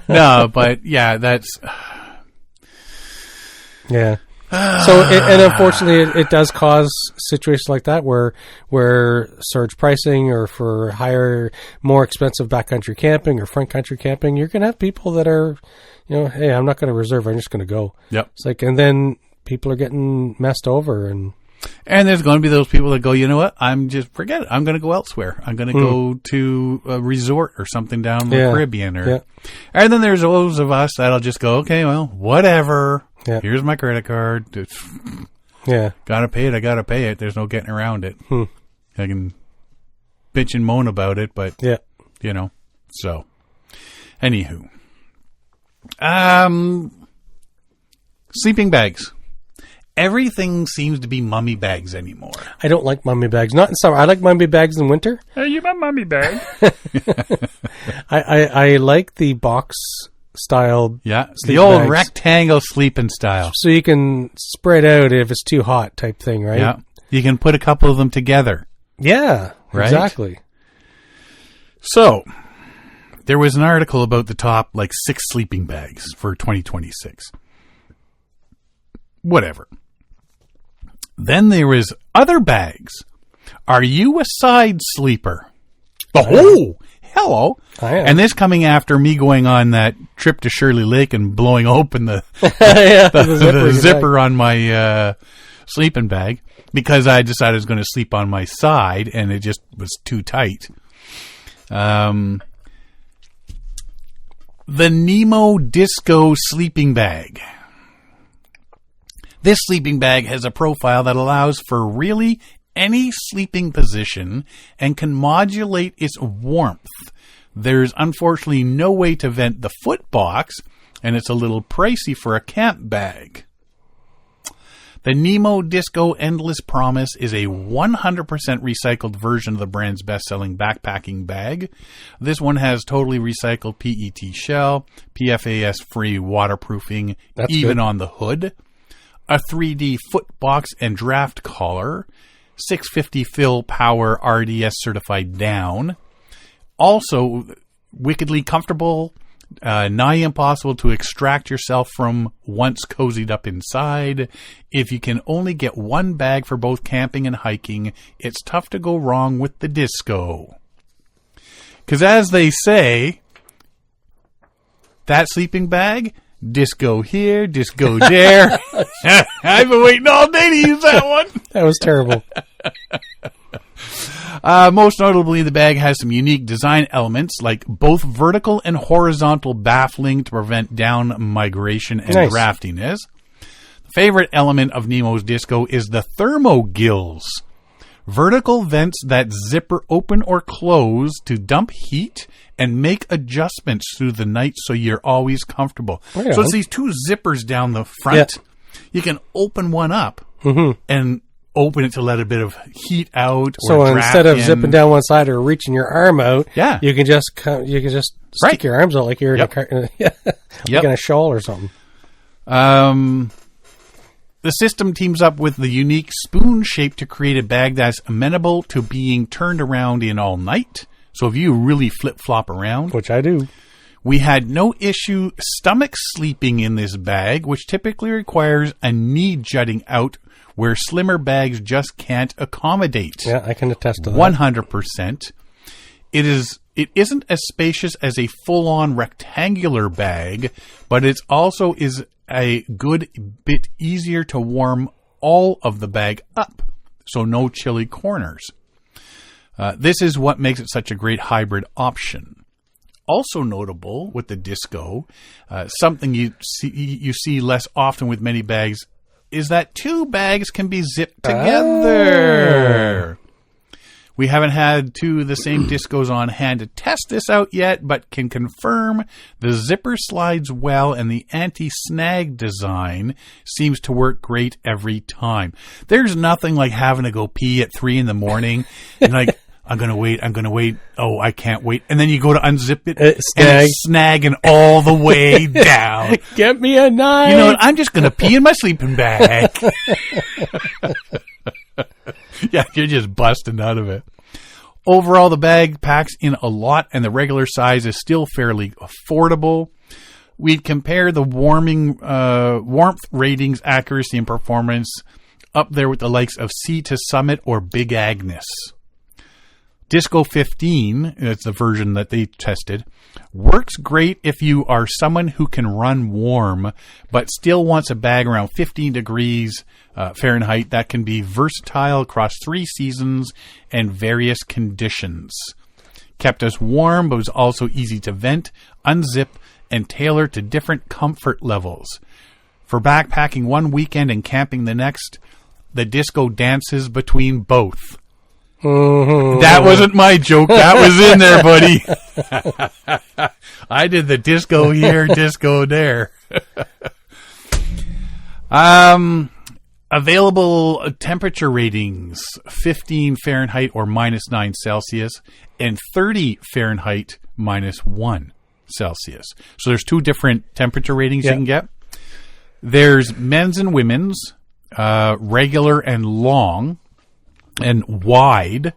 No, but yeah, that's... Yeah. So, and unfortunately, it does cause situations like that where surge pricing or for higher, more expensive backcountry camping or front country camping, you're going to have people that are, hey, I'm not going to reserve. I'm just going to go. Yep. It's like, and then people are getting messed over and there's going to be those people that go, you know what? Forget it. I'm going to go elsewhere. I'm going to go to a resort or something down the Caribbean. And then there's those of us that'll just go, okay, well, whatever. Yeah. Here's my credit card. Gotta pay it. I gotta pay it. There's no getting around it. I can bitch and moan about it, but so anywho, sleeping bags. Everything seems to be mummy bags anymore. I don't like mummy bags. Not in summer. I like mummy bags in winter. Hey, you my mummy bag. I like the box style. Yeah, the old bags. Rectangle sleeping style. So you can spread out if it's too hot type thing, right? Yeah. You can put a couple of them together. Yeah, right? Exactly. So, there was an article about the top 6 sleeping bags for 2026. Whatever. Then there was other bags. Are you a side sleeper? Oh, hello. I am. And this coming after me going on that trip to Shirley Lake and blowing open the the zipper on my sleeping bag because I decided I was going to sleep on my side and it just was too tight. The Nemo Disco sleeping bag. This sleeping bag has a profile that allows for really any sleeping position and can modulate its warmth. There's unfortunately no way to vent the foot box, and it's a little pricey for a camp bag. The Nemo Disco Endless Promise is a 100% recycled version of the brand's best-selling backpacking bag. This one has totally recycled PET shell, PFAS-free waterproofing, That's even good. on the hood, a 3D foot box and draft collar, 650 fill power RDS certified down. Also, wickedly comfortable, nigh impossible to extract yourself from once cozied up inside. If you can only get one bag for both camping and hiking, it's tough to go wrong with the Disco. Because as they say, that sleeping bag, disco here, disco there. I've been waiting all day to use that one. That was terrible. Most notably, the bag has some unique design elements like both vertical and horizontal baffling to prevent down migration and draftiness. The favorite element of Nemo's Disco is the thermo gills. Vertical vents that zipper open or close to dump heat and make adjustments through the night so you're always comfortable. Right so on. it's these two zippers down the front. Yeah. You can open one up and open it to let a bit of heat out. So instead of zipping down one side or reaching your arm out, you can just stick your arms out like you're in a shawl or something. The system teams up with the unique spoon shape to create a bag that's amenable to being turned around in all night. So if you really flip-flop around, which I do, we had no issue stomach sleeping in this bag, which typically requires a knee jutting out where slimmer bags just can't accommodate. Yeah, I can attest to that. 100%. It isn't as spacious as a full-on rectangular bag, but it also is a good bit easier to warm all of the bag up, so no chilly corners. This is what makes it such a great hybrid option. Also notable with the Disco, something you see less often with many bags, is that two bags can be zipped together. We haven't had two of the same Discos on hand to test this out yet, but can confirm the zipper slides well and the anti-snag design seems to work great every time. There's nothing like having to go pee at 3 a.m. and like, I'm going to wait. Oh, I can't wait. And then you go to unzip it and it's snagging all the way down. Get me a knife. You know what? I'm just going to pee in my sleeping bag. Yeah, you're just busting out of it. Overall, the bag packs in a lot, and the regular size is still fairly affordable. We'd compare the warmth ratings, accuracy, and performance up there with the likes of Sea to Summit or Big Agnes. Disco 15, that's the version that they tested, works great if you are someone who can run warm, but still wants a bag around 15 degrees Fahrenheit that can be versatile across 3 seasons and various conditions. Kept us warm, but was also easy to vent, unzip, and tailor to different comfort levels. For backpacking one weekend and camping the next, the Disco dances between both. Mm-hmm. That wasn't my joke. That was in there, buddy. I did the disco here, disco there. Available temperature ratings, 15 Fahrenheit or -9 Celsius and 30 Fahrenheit -1 Celsius. So there's 2 different temperature ratings you can get. There's men's and women's, regular and long. And wide.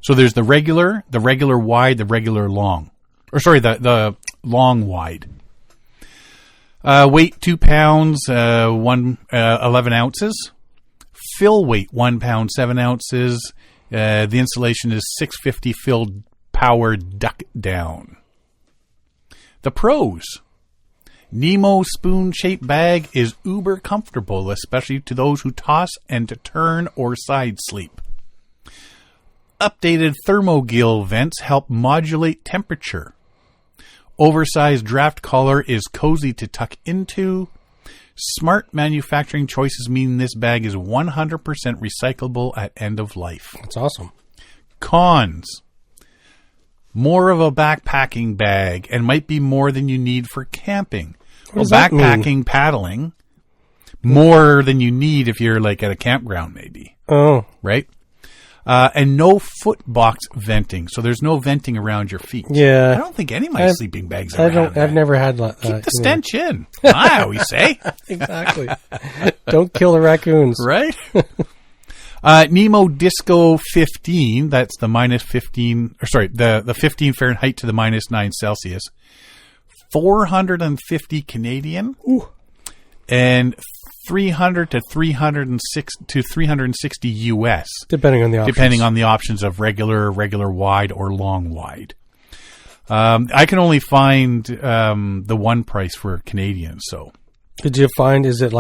So there's the regular wide, the regular long. Or sorry, the long wide. Weight 2 pounds, 11 ounces. Fill weight 1 pound, 7 ounces. The insulation is 650 filled power duck down. The pros. Nemo spoon-shaped bag is uber comfortable, especially to those who toss and to turn or side sleep. Updated thermogill vents help modulate temperature. Oversized draft collar is cozy to tuck into. Smart manufacturing choices mean this bag is 100% recyclable at end of life. That's awesome. Cons. More of a backpacking bag and might be more than you need for camping. Well, backpacking, paddling, more than you need if you're like at a campground maybe. Oh. Right? And no foot box venting. So there's no venting around your feet. Yeah. I don't think any of my sleeping bags have I've never had that. Keep the stench in. I always say. Exactly. Don't kill the raccoons. Right? Nemo Disco 15, that's the -15, or sorry, the 15 Fahrenheit to the -9 Celsius. 450 Canadian. Ooh. And 300 to 360 US. Depending on the options. Depending on the options of regular wide, or long wide. I can only find the one price for Canadian, so. Did you find, is this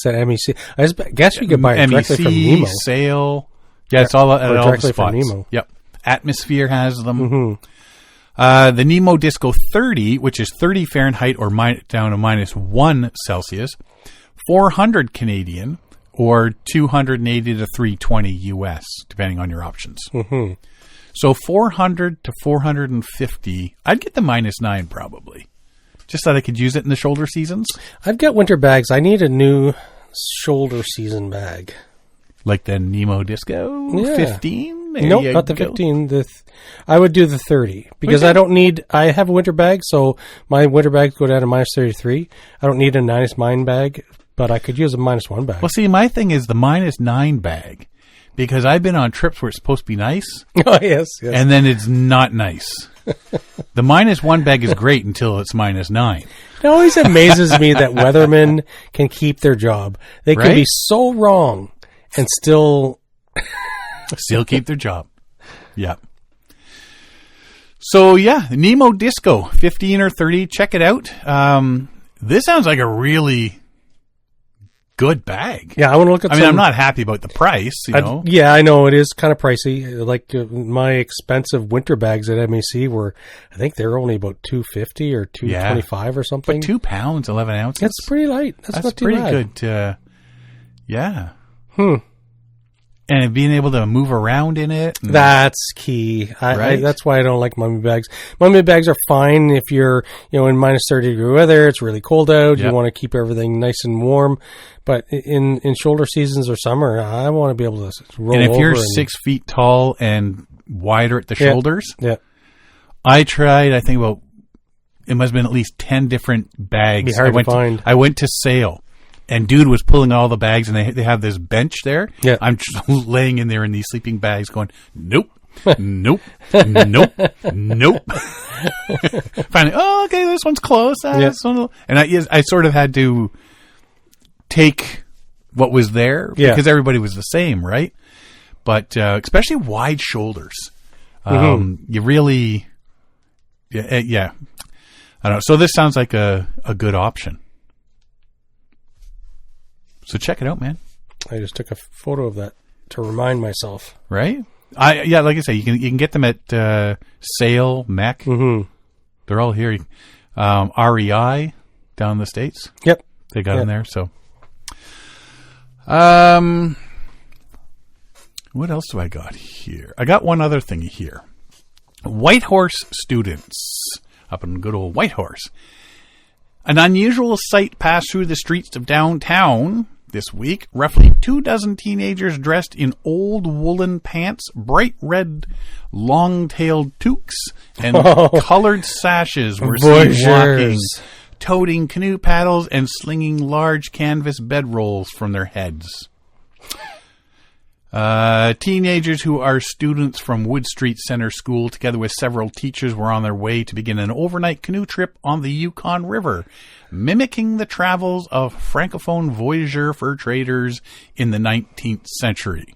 at MEC? I guess you could buy it directly from Nemo. Sale. Yeah, it's all at all the spots. From Nemo. Yep. Atmosphere has them. Mm-hmm. The Nemo Disco 30, which is 30 Fahrenheit or down to -1 Celsius, 400 Canadian or 280 to 320 US, depending on your options. Mm-hmm. So 400 to 450, I'd get the -9 probably, just so I could use it in the shoulder seasons. I've got winter bags. I need a new shoulder season bag. Like the Nemo Disco 15? Nope, not the 15. I would do the 30 because I have a winter bag, so my winter bags go down to -33. I don't need a -9 bag, but I could use a -1 bag. Well, see, my thing is the -9 bag, because I've been on trips where it's supposed to be nice. Oh, yes. And then it's not nice. The -1 bag is great until it's -9. It always amazes me that weathermen can keep their job. They can be so wrong and still keep their job. Yeah. So, yeah, Nemo Disco, 15 or 30. Check it out. This sounds like a really good bag. Yeah, I want to look at I'm not happy about the price, you know. Yeah, I know. It is kind of pricey. Like my expensive winter bags at MEC were, I think they're only about $250 or $225 or something. But 2 pounds, 11 ounces. That's pretty light. That's not too pretty bad. Good. Yeah. And being able to move around in it. That's key. That's why I don't like mummy bags. Mummy bags are fine if you're, in -30-degree weather. It's really cold out. Yep. You want to keep everything nice and warm. But in shoulder seasons or summer, I want to be able to roll over. And if you're 6 feet tall and wider at the shoulders, I tried, I think it must have been at least 10 different bags. It'd be hard to find. I went to sale. And dude was pulling all the bags, and they have this bench there. Yeah. I'm just laying in there in these sleeping bags going, nope, nope, nope, nope. Finally, oh, okay, this one's close. This one, and I sort of had to take what was there because everybody was the same, right? But especially wide shoulders. You really, yeah. I don't know. So this sounds like a good option. So check it out, man. I just took a photo of that to remind myself. Right? Like I say, you can get them at Sale, Mech. Mm-hmm. They're all here. REI down in the States. Yep. They got them there. So, what else do I got here? I got one other thing here. Whitehorse students up in good old Whitehorse. An unusual sight passed through the streets of downtown this week. Roughly 24 teenagers dressed in old woolen pants, bright red long-tailed toques, and colored sashes were seen walking, toting canoe paddles, and slinging large canvas bedrolls from their heads. Teenagers who are students from Wood Street Center School, together with several teachers, were on their way to begin an overnight canoe trip on the Yukon River, mimicking the travels of Francophone voyageur fur traders in the 19th century.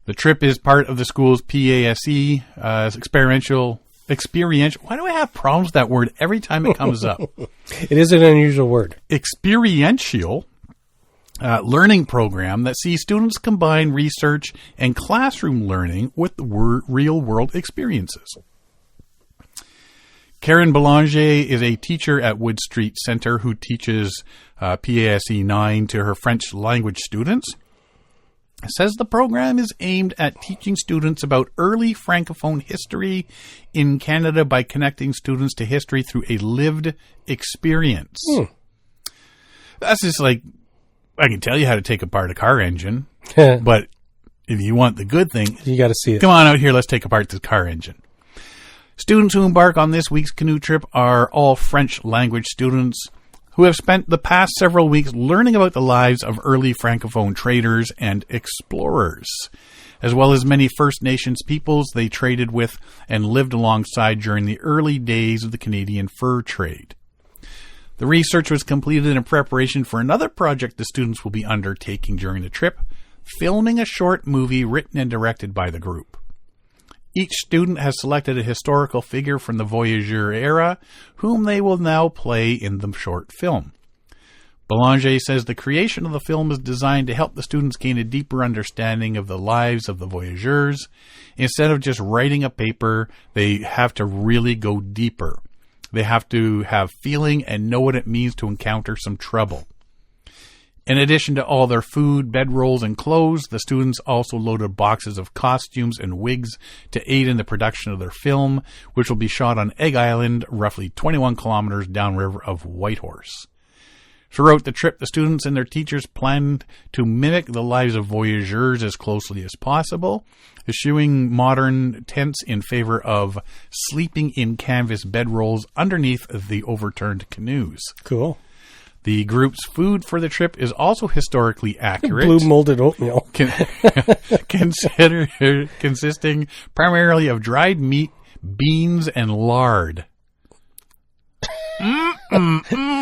The trip is part of the school's PASE experiential. Why do I have problems with that word every time it comes up? It is an unusual word. Experiential learning program that sees students combine research and classroom learning with real-world experiences. Karen Belanger is a teacher at Wood Street Center who teaches PASE 9 to her French language students. Says the program is aimed at teaching students about early Francophone history in Canada by connecting students to history through a lived experience. That's just like, I can tell you how to take apart a car engine, but if you want the good thing, you got to see it. Come on out here, let's take apart this car engine. Students who embark on this week's canoe trip are all French language students who have spent the past several weeks learning about the lives of early Francophone traders and explorers, as well as many First Nations peoples they traded with and lived alongside during the early days of the Canadian fur trade. The research was completed in preparation for another project the students will be undertaking during the trip, filming a short movie written and directed by the group. Each student has selected a historical figure from the voyageur era, whom they will now play in the short film. Belanger says the creation of the film is designed to help the students gain a deeper understanding of the lives of the voyageurs. Instead of just writing a paper, they have to really go deeper. They have to have feeling and know what it means to encounter some trouble. In addition to all their food, bedrolls, and clothes, the students also loaded boxes of costumes and wigs to aid in the production of their film, which will be shot on Egg Island, roughly 21 kilometers downriver of Whitehorse. Throughout the trip, the students and their teachers planned to mimic the lives of voyageurs as closely as possible, eschewing modern tents in favor of sleeping in canvas bedrolls underneath the overturned canoes. Cool. The group's food for the trip is also historically accurate. Blue molded oatmeal. Consisting primarily of dried meat, beans, and lard.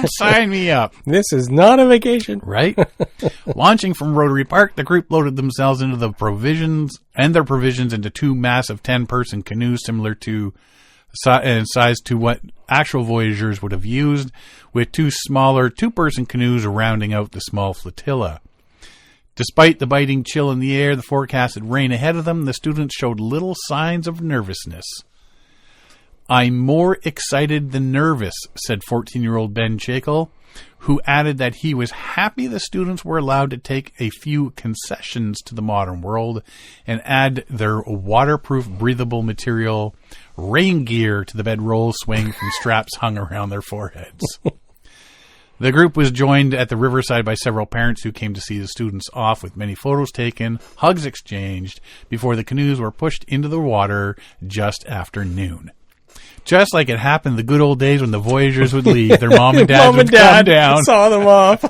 Sign me up. This is not a vacation. Right? Launching from Rotary Park, the group loaded themselves into their provisions into two massive 10-person canoes similar to size to what actual voyageurs would have used, with two smaller 2-person canoes rounding out the small flotilla. Despite the biting chill in the air, the forecasted rain ahead of them, the students showed little signs of nervousness. "I'm more excited than nervous," said 14-year-old Ben Chakel, who added that he was happy the students were allowed to take a few concessions to the modern world and add their waterproof, breathable material rain gear to the bedroll swaying from straps hung around their foreheads. The group was joined at the riverside by several parents who came to see the students off, with many photos taken, hugs exchanged, before the canoes were pushed into the water just after noon. Just like it happened the good old days when the voyageurs would leave, their mom and dad would come down. Saw them off.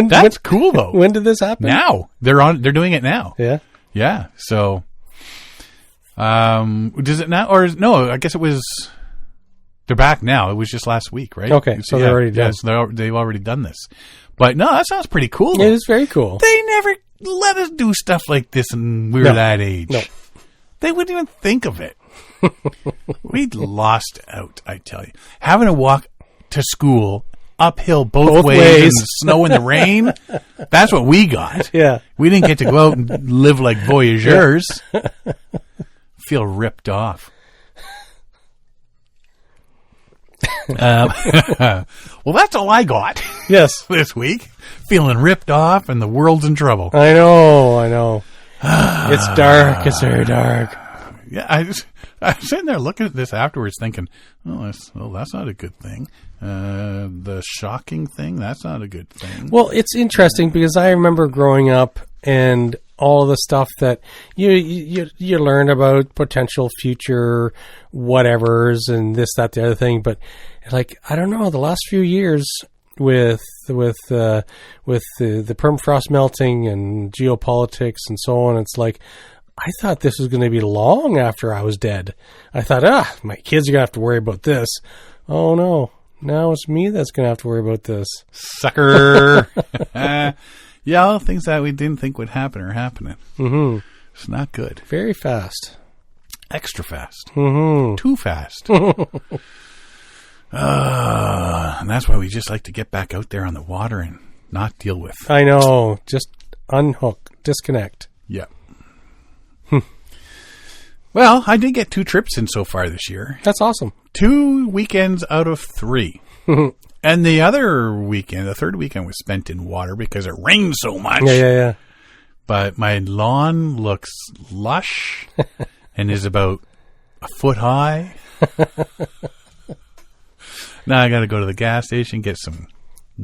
That's cool though. When did this happen? Now they're doing it now. Yeah. Yeah. So, does it now or no? I guess it was. They're back now. It was just last week, right? Okay, so they're already done. Yeah, so they've already done this. But no, that sounds pretty cool. Though. It is very cool. They never let us do stuff like this when we were that age. No. They wouldn't even think of it. We'd lost out, I tell you. Having to walk to school uphill both ways in the snow and the rain, that's what we got. Yeah. We didn't get to go out and live like voyageurs. Feel ripped off. Well, that's all I got. Yes. This week. Feeling ripped off and the world's in trouble. I know. It's dark. It's very dark. Yeah, I was sitting there looking at this afterwards thinking, that's not a good thing. The shocking thing, that's not a good thing. Well, it's interesting because I remember growing up and all the stuff that you learn about potential future whatevers and this, that, the other thing. But like, I don't know, the last few years with the permafrost melting and geopolitics and so on, it's like, I thought this was going to be long after I was dead. I thought, my kids are going to have to worry about this. Oh no. Now it's me that's going to have to worry about this. Sucker. Yeah, all the things that we didn't think would happen are happening. Mm-hmm. It's not good. Very fast. Extra fast. Mm-hmm. Too fast. And that's why we just like to get back out there on the water and not deal with. I know. Just unhook. Disconnect. Yeah. Well, I did get 2 trips in so far this year. That's awesome. 2 weekends out of 3. And the other weekend, the third weekend, was spent in water because it rained so much. Yeah. But my lawn looks lush and is about a foot high. Now I got to go to the gas station, get some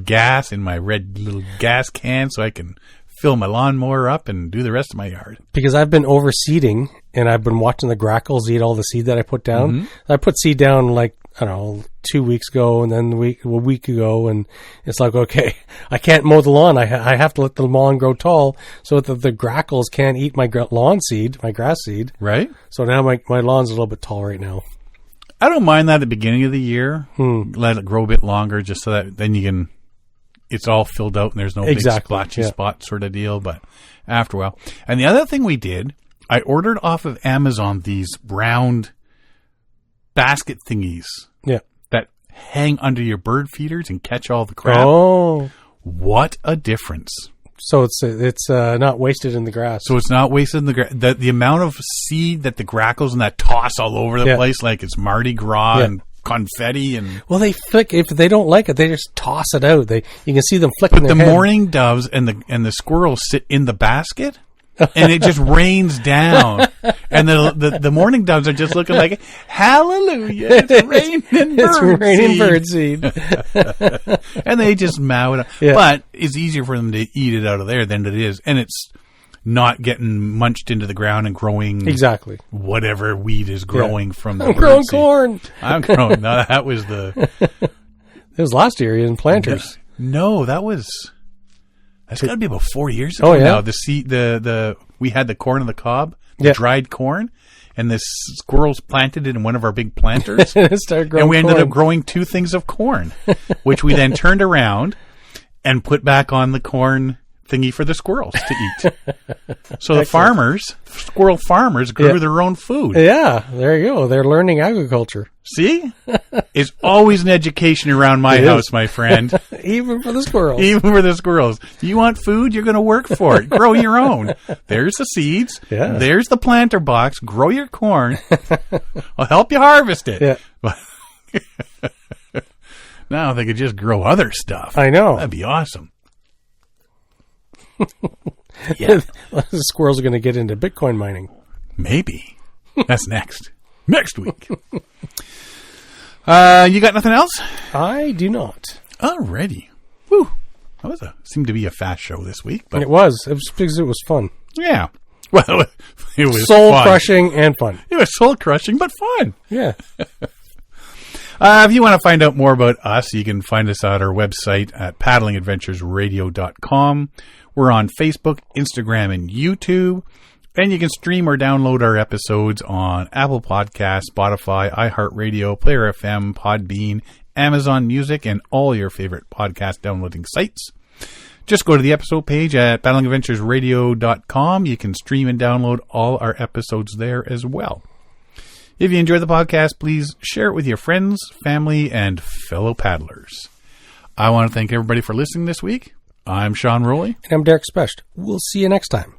gas in my red little gas can so I can fill my lawnmower up and do the rest of my yard. Because I've been overseeding and I've been watching the grackles eat all the seed that I put down. Mm-hmm. I put seed down like, I don't know, 2 weeks ago and then a week ago. And it's like, okay, I can't mow the lawn. I have to let the lawn grow tall so that the grackles can't eat my lawn seed, my grass seed. Right. So now my lawn's a little bit tall right now. I don't mind that at the beginning of the year. Let it grow a bit longer just so that then you can... It's all filled out and there's no big splotchy spot sort of deal, but after a while. And the other thing we did, I ordered off of Amazon these round basket thingies that hang under your bird feeders and catch all the crap. Oh. What a difference. So it's not wasted in the grass. So it's not wasted in the grass. The amount of seed that the grackles and that toss all over the place like it's Mardi Gras and confetti and they flick. If they don't like it, they just toss it out. You can see them flicking. But the mourning doves and the squirrels sit in the basket, and it just rains down. And the mourning doves are just looking like, hallelujah, it's raining birdseed. And they just mow it up. Yeah. But it's easier for them to eat it out of there than it is, and it's not getting munched into the ground and growing whatever weed is growing from the I'm growing corn. I'm growing. No, that was it was last year in planters. No, that's got to be about 4 years ago. Oh, yeah? Now the seed, we had the corn on the cob, the dried corn, and the squirrels planted it in one of our big planters, and it started growing. And we ended up growing 2 things of corn, which we then turned around and put back on the corn thingy for the squirrels to eat. So the squirrel farmers grew their own food. Yeah, there you go. They're learning agriculture. See? It's always an education around my house, my friend. Even for the squirrels. Even for the squirrels. You want food? You're going to work for it. Grow your own. There's the seeds. Yeah. There's the planter box. Grow your corn. I'll help you harvest it. Yeah. Now they could just grow other stuff. I know. That'd be awesome. Yeah. The squirrels are going to get into Bitcoin mining. Maybe. That's next week. You got nothing else? I do not. Alrighty. Woo. That seemed to be a fast show this week. But it was because it was fun. Yeah. Well, it was soul crushing and fun. It was soul crushing, but fun. Yeah. If you want to find out more about us, you can find us at our website at paddlingadventuresradio.com. We're on Facebook, Instagram, and YouTube. And you can stream or download our episodes on Apple Podcasts, Spotify, iHeartRadio, Player FM, Podbean, Amazon Music, and all your favorite podcast downloading sites. Just go to the episode page at paddlingadventuresradio.com. You can stream and download all our episodes there as well. If you enjoy the podcast, please share it with your friends, family, and fellow paddlers. I want to thank everybody for listening this week. I'm Sean Rowley. And I'm Derek Specht. We'll see you next time.